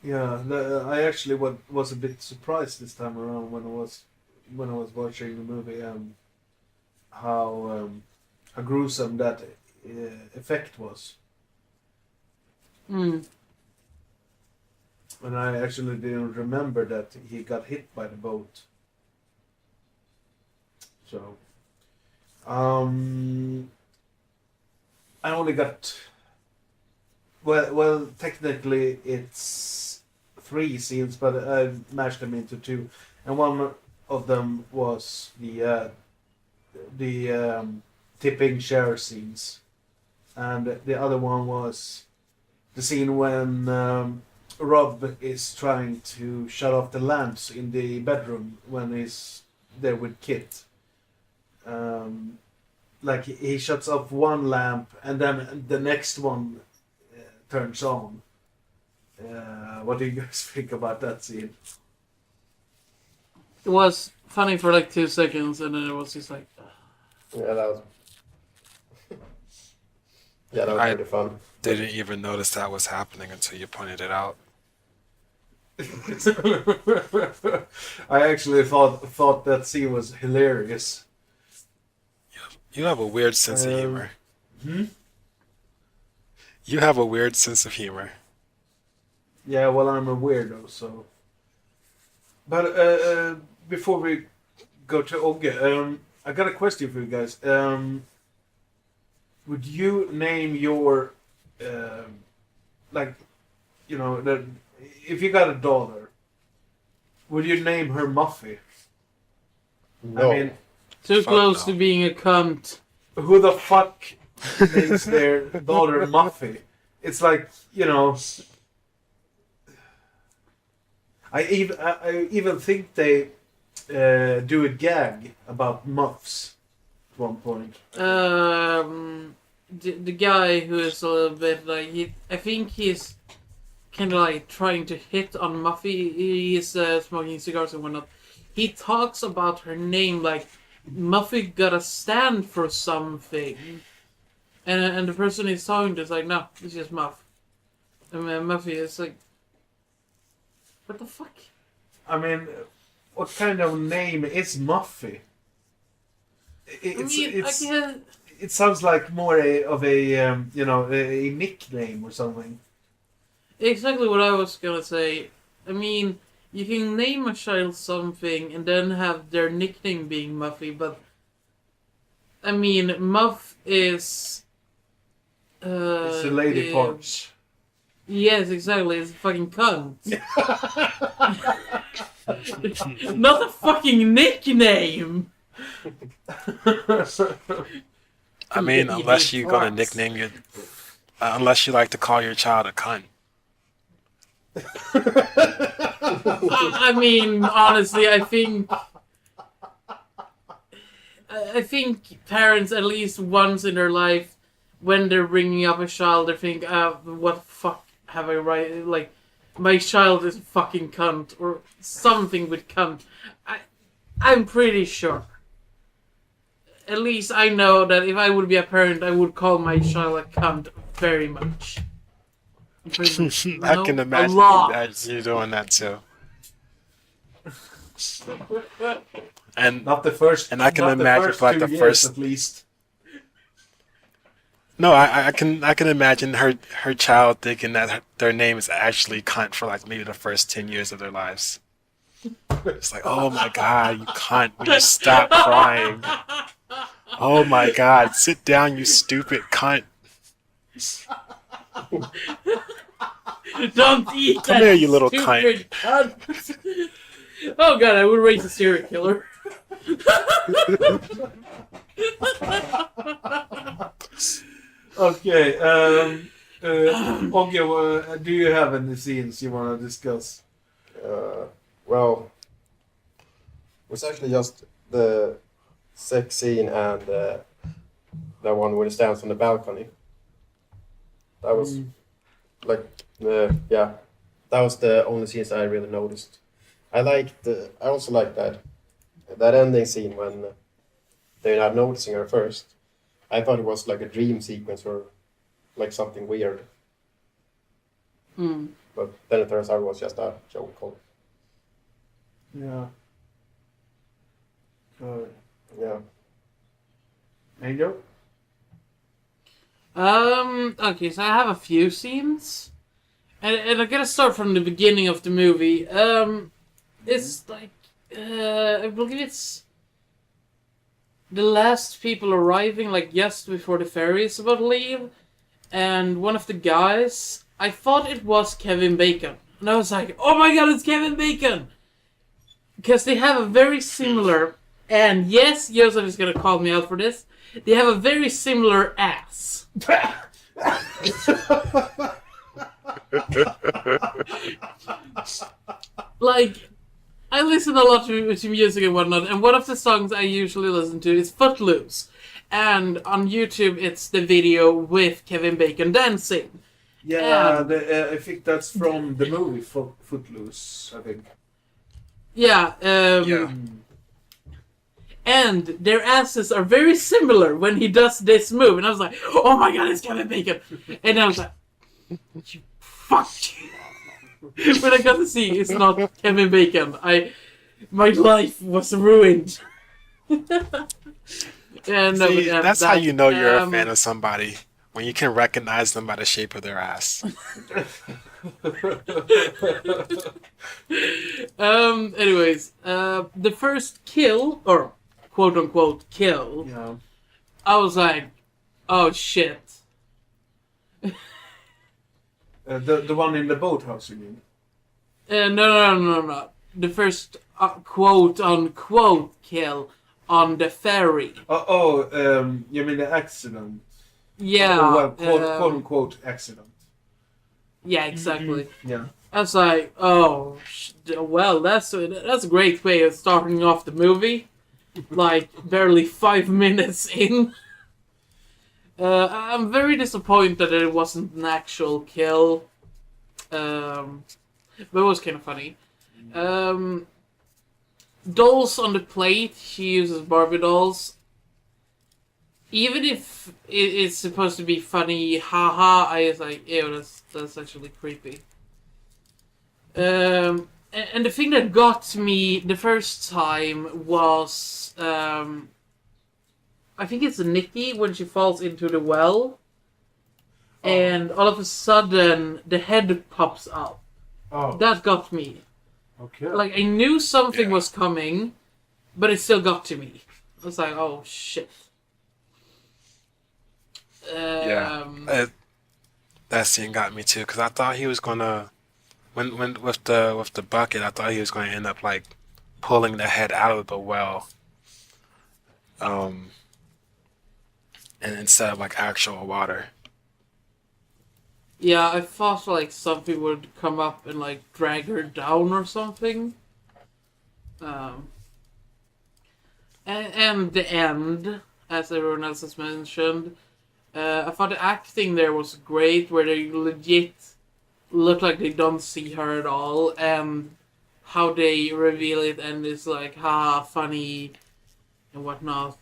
Yeah, I actually was a bit surprised this time around when I was watching the movie how gruesome that effect was,
Mm.
and I actually didn't remember that he got hit by the boat. So, I only got well technically it's 3 scenes, but I mashed them into 2, and one of them was the tipping chair scenes, and the other one was the scene when Rob is trying to shut off the lamps in the bedroom when he's there with Kit. Like he shuts off one lamp and then the next one turns on. What do you guys think about that scene?
It was funny for like 2 seconds, and then it was just like,
Yeah, that was. Yeah, that was
I-
pretty fun.
Didn't even notice that was happening until you pointed it out.
I actually thought that scene was hilarious.
You have a weird sense of humor.
Hmm?
You have a weird sense of humor.
Yeah, well, I'm a weirdo, so. But before we go to Ogge, I got a question for you guys. Would you name your, like, you know, if you got a daughter, would you name her Muffy?
No.
I mean,
too
Fuck
close
no.
to being a cunt.
who the fuck names their daughter Muffy? It's like, you know. I even think they do a gag about muffs at one point.
The guy who is a little bit like I think he's kind of like trying to hit on Muffy. He's smoking cigars and whatnot. He talks about her name like Muffy gotta stand for something, and the person he's talking to is like, no, it's just Muff. And Muffy is like, what the fuck?
I mean, what kind of name is Muffy? It sounds like more of a you know, a nickname or something.
Exactly what I was gonna say. I mean, you can name a child something and then have their nickname being Muffy, but I mean, Muff is.
It's a lady parts.
Yes, exactly. It's a fucking cunt. Not a fucking nickname.
I mean,
Yeah,
unless you're gonna
farts.
nickname your, unless you like to call your child a cunt.
I mean, honestly, I think parents at least once in their life, when they're bringing up a child, they think, what the fuck have I right? Like, my child is a fucking cunt or something with cunt. I'm pretty sure. At least I know that if I would be a parent, I would call my child a cunt very much.
I can
A
imagine
lot.
that you doing that too. And
Not the first.
And I can
not
imagine
the first
for, like,
2
the
years,
first-
at least.
no, I can imagine her child thinking that their name is actually cunt for like maybe the first 10 years of their lives. It's like, oh my god, you cunt! Will you stop crying? Oh my god, sit down, you stupid cunt!
Don't eat
Come
that
here, you little
stupid cunt. Oh god, I would raise a serial killer.
Okay. Ogge, do you have any scenes you want to discuss?
Well, it was actually just the sex scene and the one where he stands on the balcony. That was like, yeah, that was the only scenes I really noticed. I also liked that ending scene when they're not noticing her first. I thought it was like a dream sequence or like something weird.
Mm.
But then it turns out it was just a joke call.
Yeah.
Yeah.
Angel?
Okay, so I have a few scenes. And I'm gonna start from the beginning of the movie. It's like, I believe it's the last people arriving, like just before the ferry is about to leave. And one of the guys, I thought it was Kevin Bacon. And I was like, oh my god, it's Kevin Bacon! Because they have a very similar, and yes, Josef is gonna call me out for this, they have a very similar ass. Like, I listen a lot to music and whatnot, and one of the songs I usually listen to is Footloose. And on YouTube, it's the video with Kevin Bacon dancing.
Yeah, I think that's from the movie Footloose, I think.
Yeah, and their asses are very similar when he does this move. And I was like, oh my god, it's Kevin Bacon. And I was like, you fuck. When I got to see it's not Kevin Bacon, my life was ruined. And
See, that's how you know you're a fan of somebody. When you can recognize them by the shape of their ass.
Anyways, the first kill, or quote unquote kill,
Yeah.
I was like, oh shit.
The one in the boathouse, you mean?
No. The first quote unquote kill on the ferry.
You mean the accident?
Yeah.
Well, quote unquote accident.
Yeah, exactly.
Yeah.
I was like, oh, well, that's a great way of starting off the movie. Like, barely 5 minutes in. I'm very disappointed that it wasn't an actual kill. But it was kind of funny. Dolls on the plate, she uses Barbie dolls. Even if it's supposed to be funny, haha, I was like, ew, that's actually creepy. And the thing that got me the first time was, I think it's Nikki when she falls into the well. And all of a sudden, the head pops up.
Oh.
That got me.
Okay.
Like, I knew something was coming, but it still got to me. I was like, oh, shit.
That scene got me too, because I thought he was gonna, when with the bucket, I thought he was gonna end up like pulling the head out of the well, and instead of like actual water.
Yeah, I thought like something would come up and like drag her down or something. And the end, as everyone else has mentioned, I thought the acting there was great, where they legit look like they don't see her at all, and how they reveal it and it's like, funny and whatnot.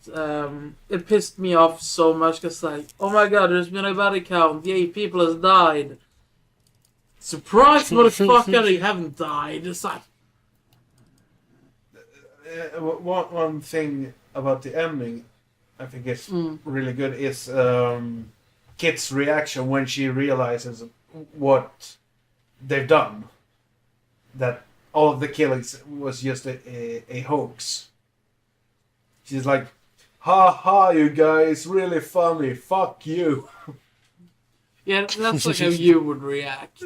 It pissed me off so much, because like, oh my god, there's been a body count, yay, people has died. Surprise, motherfucker, they haven't died. It's like...
One thing about the ending, I think it's really good, is Kit's reaction when she realizes what they've done. That all of the killings was just a hoax. She's like, ha ha, you guys, really funny, fuck you.
Yeah, that's like how you would react.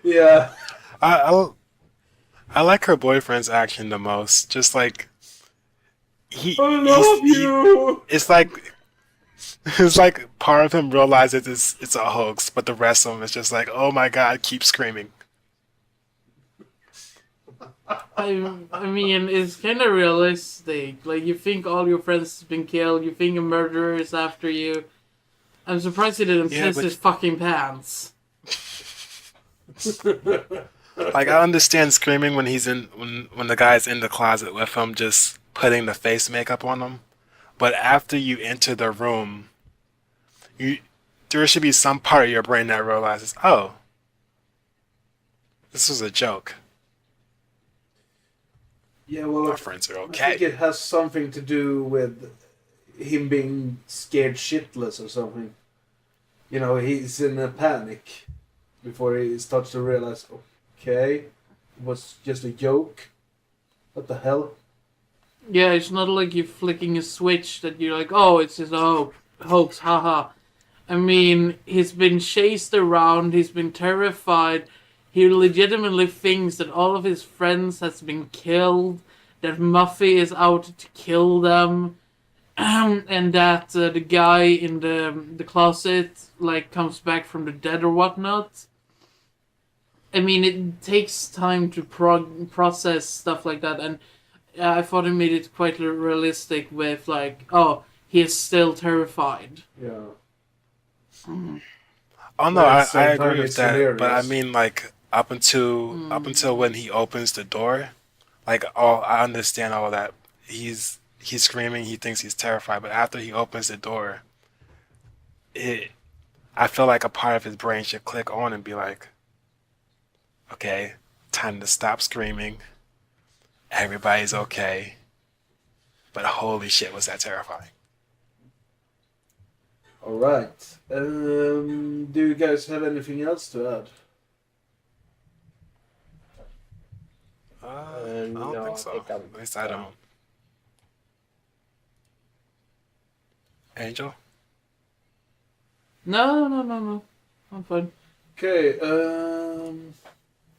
Yeah.
I like her boyfriend's action the most. Just like
I love you.
It's like part of him realizes it's a hoax, but the rest of him is just like, oh my god, keep screaming.
I mean, it's kind of realistic. Like, you think all your friends have been killed, you think a murderer is after you. I'm surprised he didn't
Yeah,
piss
but-
his fucking pants.
Like, I understand screaming when when the guy's in the closet with him, just putting the face makeup on him. But after you enter the room, there should be some part of your brain that realizes, oh, this was a joke.
Yeah, well,
Our friends are
I think
okay.
it has something to do with him being scared shitless or something. You know, he's in a panic before he starts to realize, okay, it was just a joke. What the hell?
Yeah, it's not like you're flicking a switch that you're like, oh, it's just a hoax, haha. I mean, he's been chased around, he's been terrified. He legitimately thinks that all of his friends has been killed, that Muffy is out to kill them, and that the guy in the closet like comes back from the dead or whatnot. I mean, it takes time to process stuff like that, and I thought he made it quite realistic with like, oh, he is still terrified.
Yeah.
Oh no,
But at the
I
same
agree
time,
with
it's
that. But I
hilarious.
mean, like up until when he opens the door, like I understand all that. He's screaming. He thinks he's terrified. But after he opens the door, I feel like a part of his brain should click on and be like, okay, time to stop screaming. Everybody's okay. But holy shit, was that terrifying.
Alright. Do you guys have anything else to add?
I
No,
don't
I
think so.
think I'm
At least I
done.
don't. Angel?
No. I'm fine.
Okay,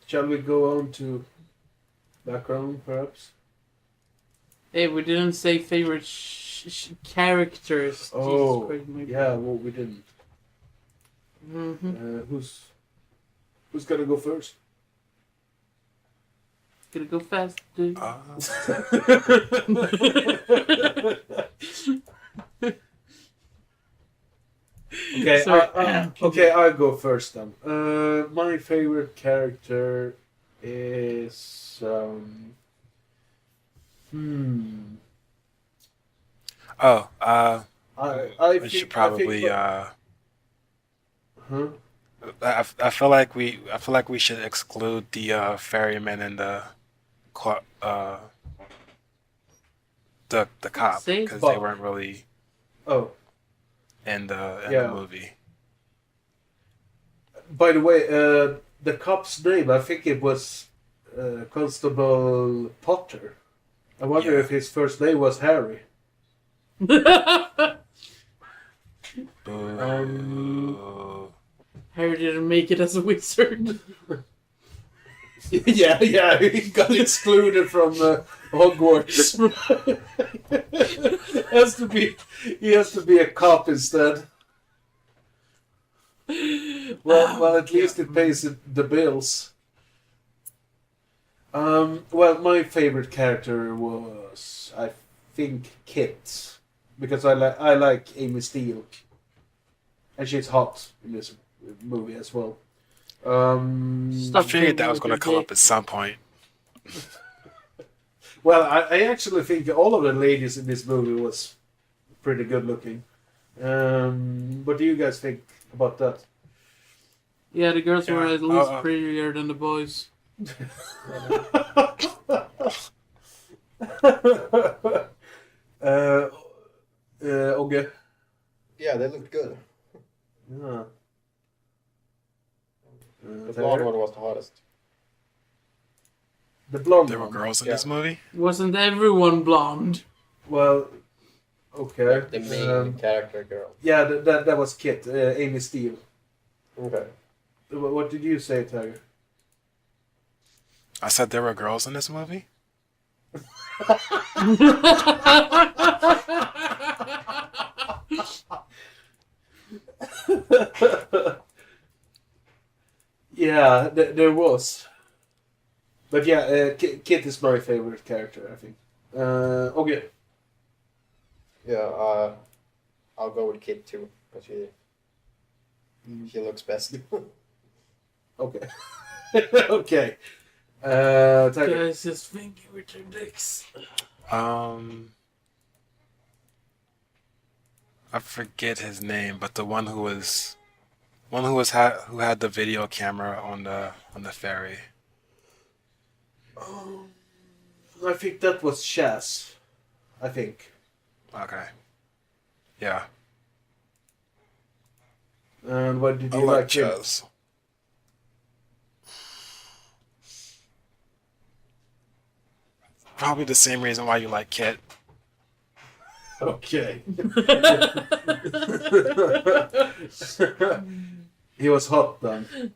shall we go on to background, perhaps?
Hey, we didn't say favorite characters.
Oh,
Jesus Christ, my
yeah, well, we didn't.
Mm-hmm.
Who's gonna go first?
Gonna go fast, dude.
Okay,
Sorry.
okay, I'll go first then. My favorite character is
Oh,
I
we should probably
huh?
I feel like we should exclude the ferryman and the cop
Say
because
Bob.
they weren't really
Oh,
in the
Yeah.
movie.
by the way, the cop's name, I think it was Constable Potter. I wonder
Yeah.
if his first name was Harry.
Boo.
Harry didn't make it as a wizard.
yeah, he got excluded from Hogwarts. He has to be a cop instead. Well, at least it pays the bills. Well, my favorite character was, I think, Kit, because I like Amy Steele, and she's hot in this movie as well.
I
Stop
figured that
being
was
with
going to
your
come up
dick.
at some point.
Well, I actually think all of the ladies in this movie was pretty good looking. What do you guys think about that?
Yeah, the girls were
Yeah.
at least prettier than the boys.
Ogge?
Yeah, they looked good.
Yeah.
The blonde one was the hottest.
The blonde
There were
one.
girls in
Yeah.
this movie.
Wasn't everyone blonde?
Well, okay.
The main character girl.
Yeah, that was Kit, Amy Steele.
Okay.
What did you say, Tiger?
I said there were girls in this movie.
Yeah, there was. But yeah, Kit is my favorite character, I think. Okay.
Yeah, I'll go with Kit too, because He looks best.
Okay. Okay. Tiger.
Guys, just thinking with your dicks.
I forget his name, but the one who had the video camera on the ferry.
I think that was Chaz. I think.
Okay. Yeah.
And what did
I
you
like
like him?
Chaz. Probably the same reason why you like Kit.
Okay. He was hot then.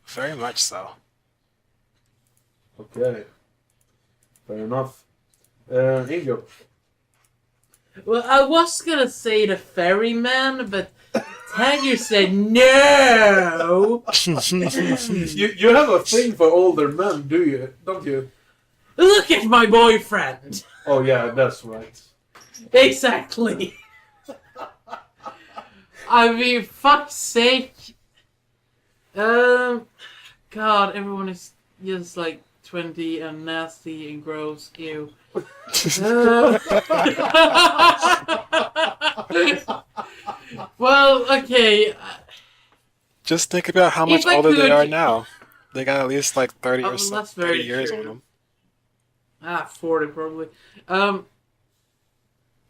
Very much so.
Okay. Fair enough. Ingo.
Well, I was gonna say the ferryman, but Tiger said no.
You have a thing for older men, do you? Don't you?
Look at my boyfriend.
Oh yeah, that's right.
Exactly. I mean, fuck's sake. God, everyone is just like 20 and nasty and gross. Ew. Well, okay.
Just think about how much
If I
older they
could-
are now. They got at least like 30
Oh,
or so,
that's
30
very
years
true.
on them.
40 probably.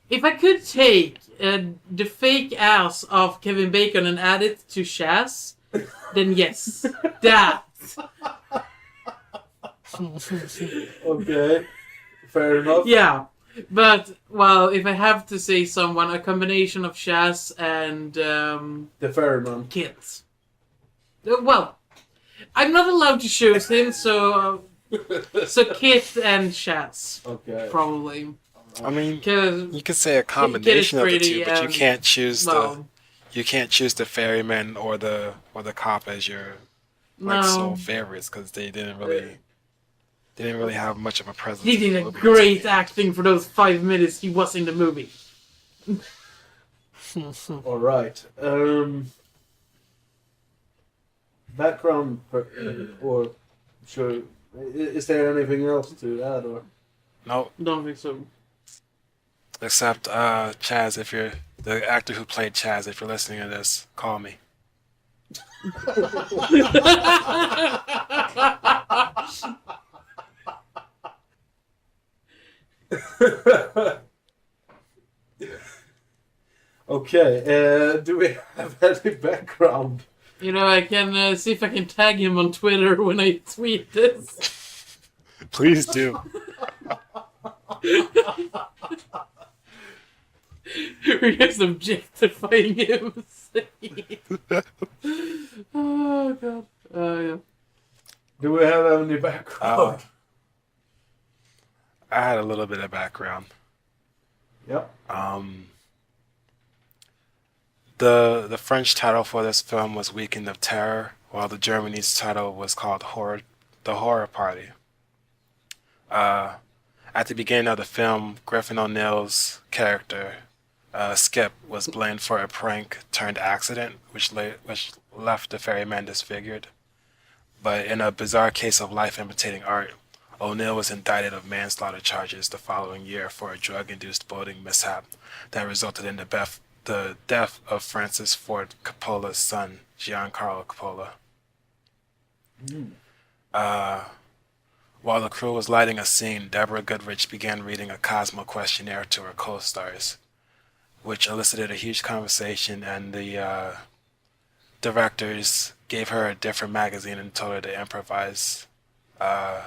If I could take the fake ass of Kevin Bacon and add it to Shaz, then yes, that.
Okay. Fair enough.
Yeah, but well, if I have to say someone, a combination of Shaz and
The ferryman.
Kit. Well, I'm not allowed to choose him, so Kit and Shaz
Okay.
probably.
I mean,
Because
you could say a combination of the
pretty,
two, but you can't choose
well,
you can't choose the ferryman or the cop as your like
no.
sole favorites because they didn't really have much of a presence.
He
in the
did a
movie.
great acting for those 5 minutes he was in the movie.
All right. Background or sure. Is there anything else to add or?
No,
Don't think so.
except Chaz. If you're the actor who played Chaz, if you're listening to this, call me.
Okay. Do we have any background?
You know, I can see if I can tag him on Twitter when I tweet this.
Please do.
We're just objectifying him. Oh, God. Yeah.
Do we have any background?
I had a little bit of background.
Yep.
The French title for this film was Weekend of Terror, while the Germany's title was called The Horror Party. At the beginning of the film, Griffin O'Neill's character, Skip, was blamed for a prank turned accident, which left the ferryman disfigured. But in a bizarre case of life imitating art, O'Neill was indicted of manslaughter charges the following year for a drug-induced boating mishap that resulted in the death of Francis Ford Coppola's son, Giancarlo Coppola. While the crew was lighting a scene, Deborah Goodrich began reading a Cosmo questionnaire to her co-stars, which elicited a huge conversation, and the directors gave her a different magazine and told her to improvise the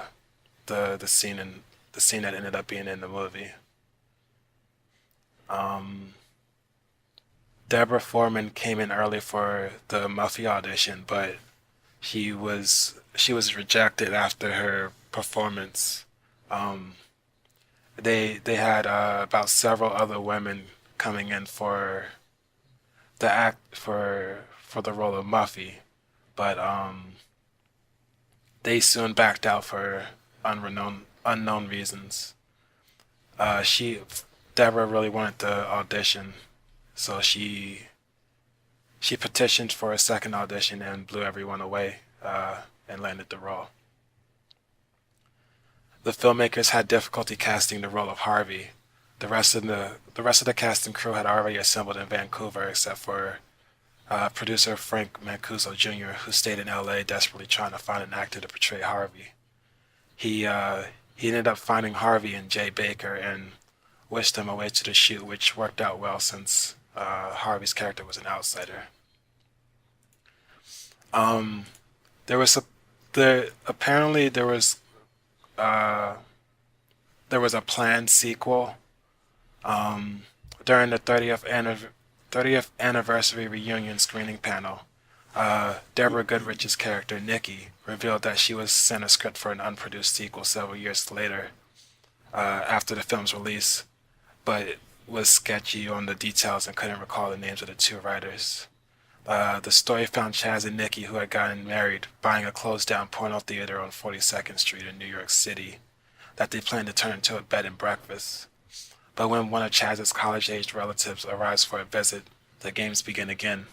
scene that ended up being in the movie. Deborah Foreman came in early for the Muffy audition, but she was rejected after her performance. They had about several other women coming in for the role of Muffy, but they soon backed out for unknown reasons. Deborah really wanted to audition, so she she petitioned for a second audition and blew everyone away and landed the role. The filmmakers had difficulty casting the role of Harvey. The rest of the cast and crew had already assembled in Vancouver, except for producer Frank Mancuso Jr., who stayed in LA desperately trying to find an actor to portray Harvey. He ended up finding Harvey in Jay Baker and wished him away to the shoot, which worked out well since Harvey's character was an outsider. Apparently there was a planned sequel during the 30th anniversary reunion screening panel. Deborah Goodrich's character, Nikki, revealed that she was sent a script for an unproduced sequel several years later, after the film's release, but it was sketchy on the details and couldn't recall the names of the two writers. The story found Chaz and Nikki, who had gotten married, buying a closed-down porno theater on 42nd Street in New York City that they planned to turn into a bed and breakfast. But when one of Chaz's college-aged relatives arrives for a visit, the games begin again.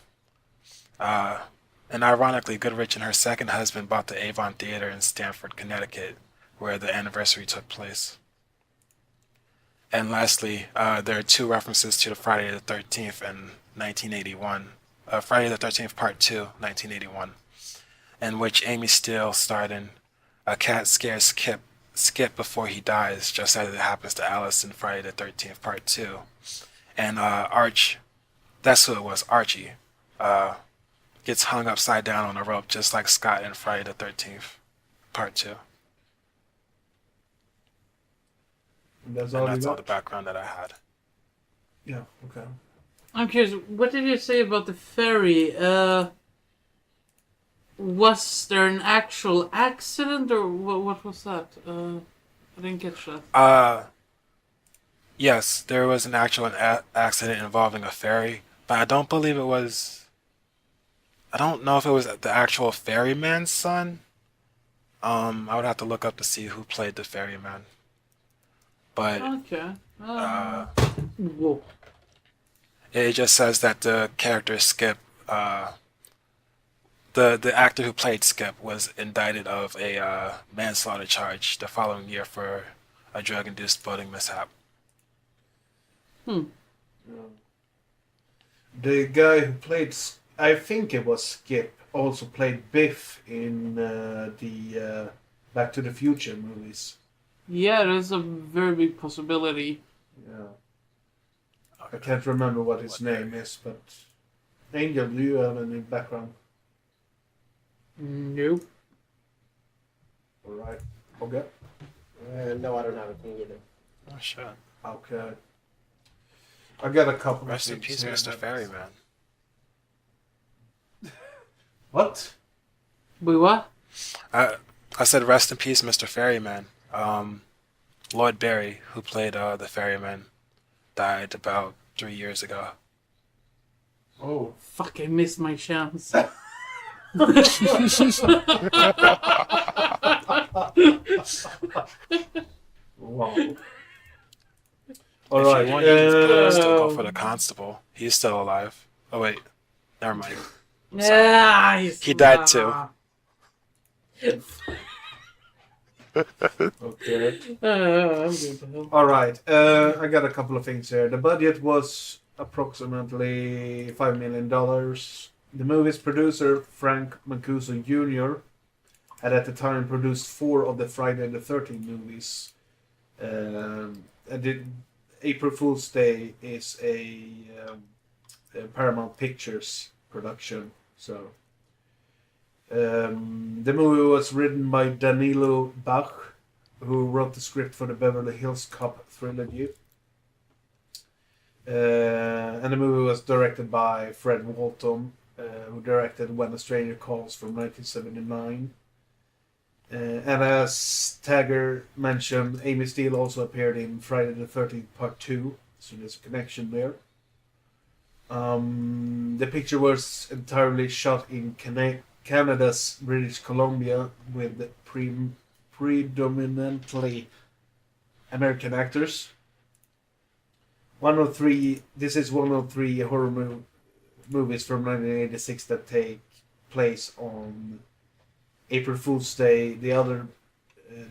And ironically, Goodrich and her second husband bought the Avon Theater in Stamford, Connecticut, where the anniversary took place. And lastly, there are two references to the Friday the 13th in 1981. Friday the 13th Part 2, 1981, in which Amy Steele starred in A Cat Scares Skip Before He Dies, just as it happens to Alice in Friday the 13th Part 2. And that's who it was, Archie, gets hung upside down on a rope just like Scott in Friday the 13th Part 2.
And that's
all the background that I had.
Yeah, okay.
I'm curious, what did you say about the ferry? Was there an actual accident, or what was that? I didn't catch that.
Yes, there was an actual accident involving a ferry, but I don't believe it was... I don't know if it was the actual ferryman's son. I would have to look up to see who played the ferryman. But...
Okay. Whoa.
It just says that the character Skip, the actor who played Skip, was indicted of a manslaughter charge the following year for a drug-induced boating mishap.
The guy who played, I think it was Skip, also played Biff in the Back to the Future movies.
Yeah, there's a very big possibility.
Yeah. I can't remember what his name is, but Angel, do you have any background?
Nope.
Alright. Okay.
No, I don't have anything either.
Oh, shit.
Okay. I got a couple
Rest
of
in
things
peace,
here,
Mr. Ferryman.
What?
Wait, what?
I said rest in peace, Mr. Ferryman. Lloyd Berry, who played the ferryman, died about 3 years ago.
Oh.
Fuck, I missed my chance.
Wow.
If
Alright.
you want, you can still go for the constable. He's still alive. Oh, wait. Never mind.
Yeah,
He died too.
Okay.
I'm good to hell.
Alright. I got a couple of things here. The budget was approximately $5 million. The movie's producer, Frank Mancuso Jr., had at the time produced 4 of the Friday the 13th movies. April Fool's Day is a Paramount Pictures production. So the movie was written by Danilo Bach, who wrote the script for the Beverly Hills Cop trilogy. And the movie was directed by Fred Walton, who directed When a Stranger Calls from 1979. And as Tagger mentioned, Amy Steele also appeared in Friday the 13th Part 2, so there's a connection there. The picture was entirely shot in Canada's British Columbia with predominantly American actors. This is one of three horror movies from 1986 that take place on April Fool's Day. The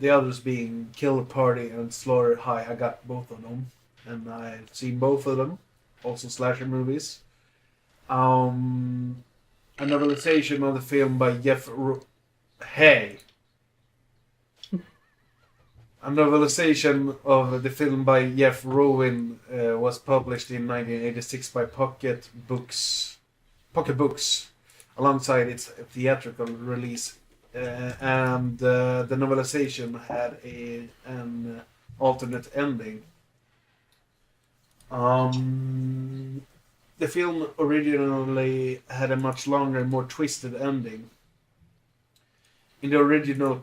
others being Kill Party and Slaughter High. I got both of them, and I've seen both of them. Also slasher movies. A novelization of the film by A novelization of the film by Jeff Rowan was published in 1986 by Pocket Books, alongside its theatrical release. And the novelization had an alternate ending. The film originally had a much longer, more twisted ending. In the original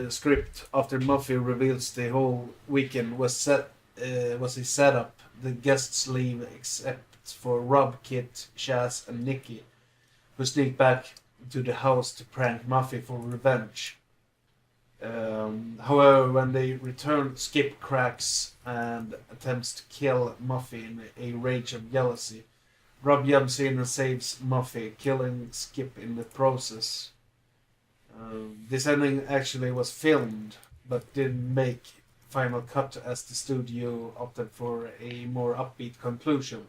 script, after Muffy reveals the whole weekend was a setup, the guests leave except for Rob, Kit, Chaz, and Nikki, who sneak back to the house to prank Muffy for revenge. However, when they return, Skip cracks and attempts to kill Muffy in a rage of jealousy. Rob jumps in and saves Muffy, killing Skip in the process. This ending actually was filmed, but didn't make final cut as the studio opted for a more upbeat conclusion.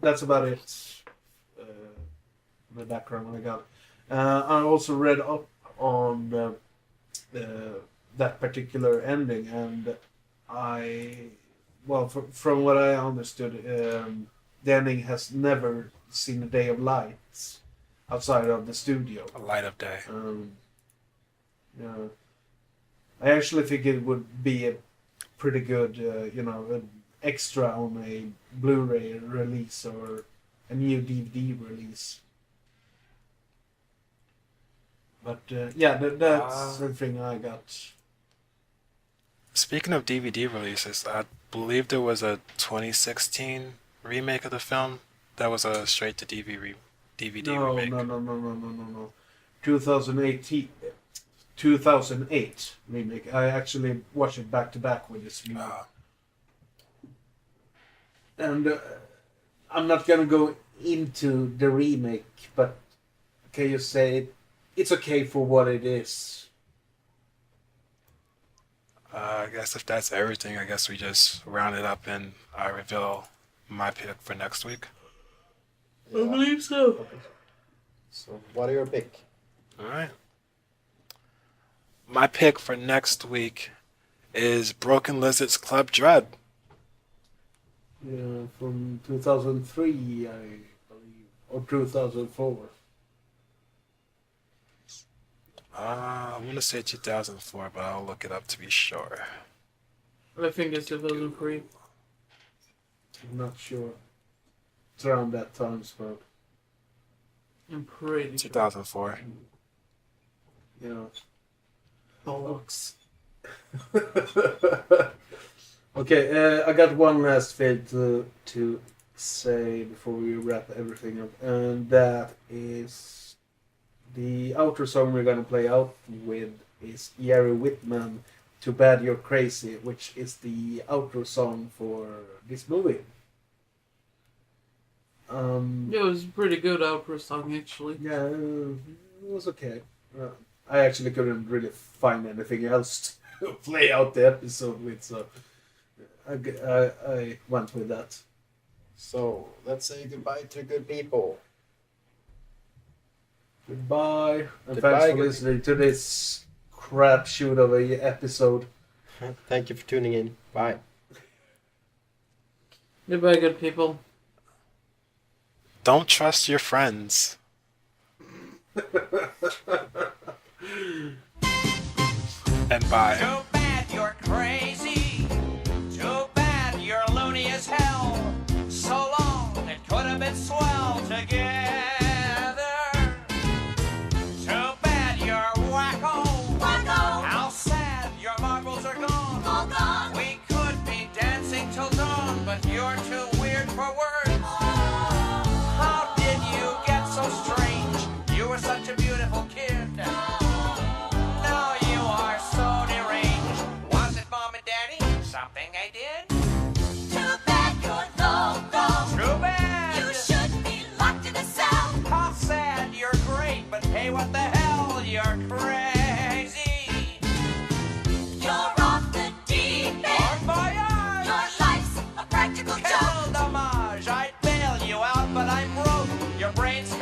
That's about it. The background I got. I also read up on that particular ending, and from what I understood, the ending has never seen a day of light outside of the studio.
A light of day.
Yeah. I actually think it would be a pretty good, an extra on a Blu-ray release or a new DVD release. But that's everything I got.
Speaking of DVD releases, I believe there was a 2016 remake of the film that was a straight to DVD remake.
No. 2008 remake. I actually watched it back to back with this movie. And I'm not gonna go into the remake, but can you say it's okay for what it is?
I guess if that's everything, I guess we just round it up and I reveal my pick for next week.
I believe so.
Okay. So, what are your pick?
Alright. My pick for next week is Broken Lizard's Club Dread.
Yeah, from 2003, I believe, or 2004.
I want to say 2004, but I'll look it up to be sure.
I think it's 2003.
I'm not sure. It's around that time, so.
I'm pretty sure.
2004.
Yeah.
Bollocks.
Okay, I got one last thing to say before we wrap everything up, and that is the outro song we're gonna play out with is Gary Whitman, Too Bad You're Crazy, which is the outro song for this movie.
Yeah, it was a pretty good outro song, actually.
Yeah, it was okay. I actually couldn't really find anything else to play out the episode with, so I went with that.
So, let's say goodbye to good people.
Goodbye, and
Goodbye,
thanks for
good
listening to this crap shoot of a episode.
Thank you for tuning in. Bye.
Goodbye, good people.
Don't trust your friends. And bye.
Too bad you're crazy. Too bad you're loony as hell. So long, it could have been swell together. Too bad you're wacko. How sad your marbles are gone. We could be dancing till dawn, but you're too weird for words. How did you get so strange? You were such a beautiful kid. Now you are so deranged. Was it mom and daddy?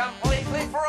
completely free.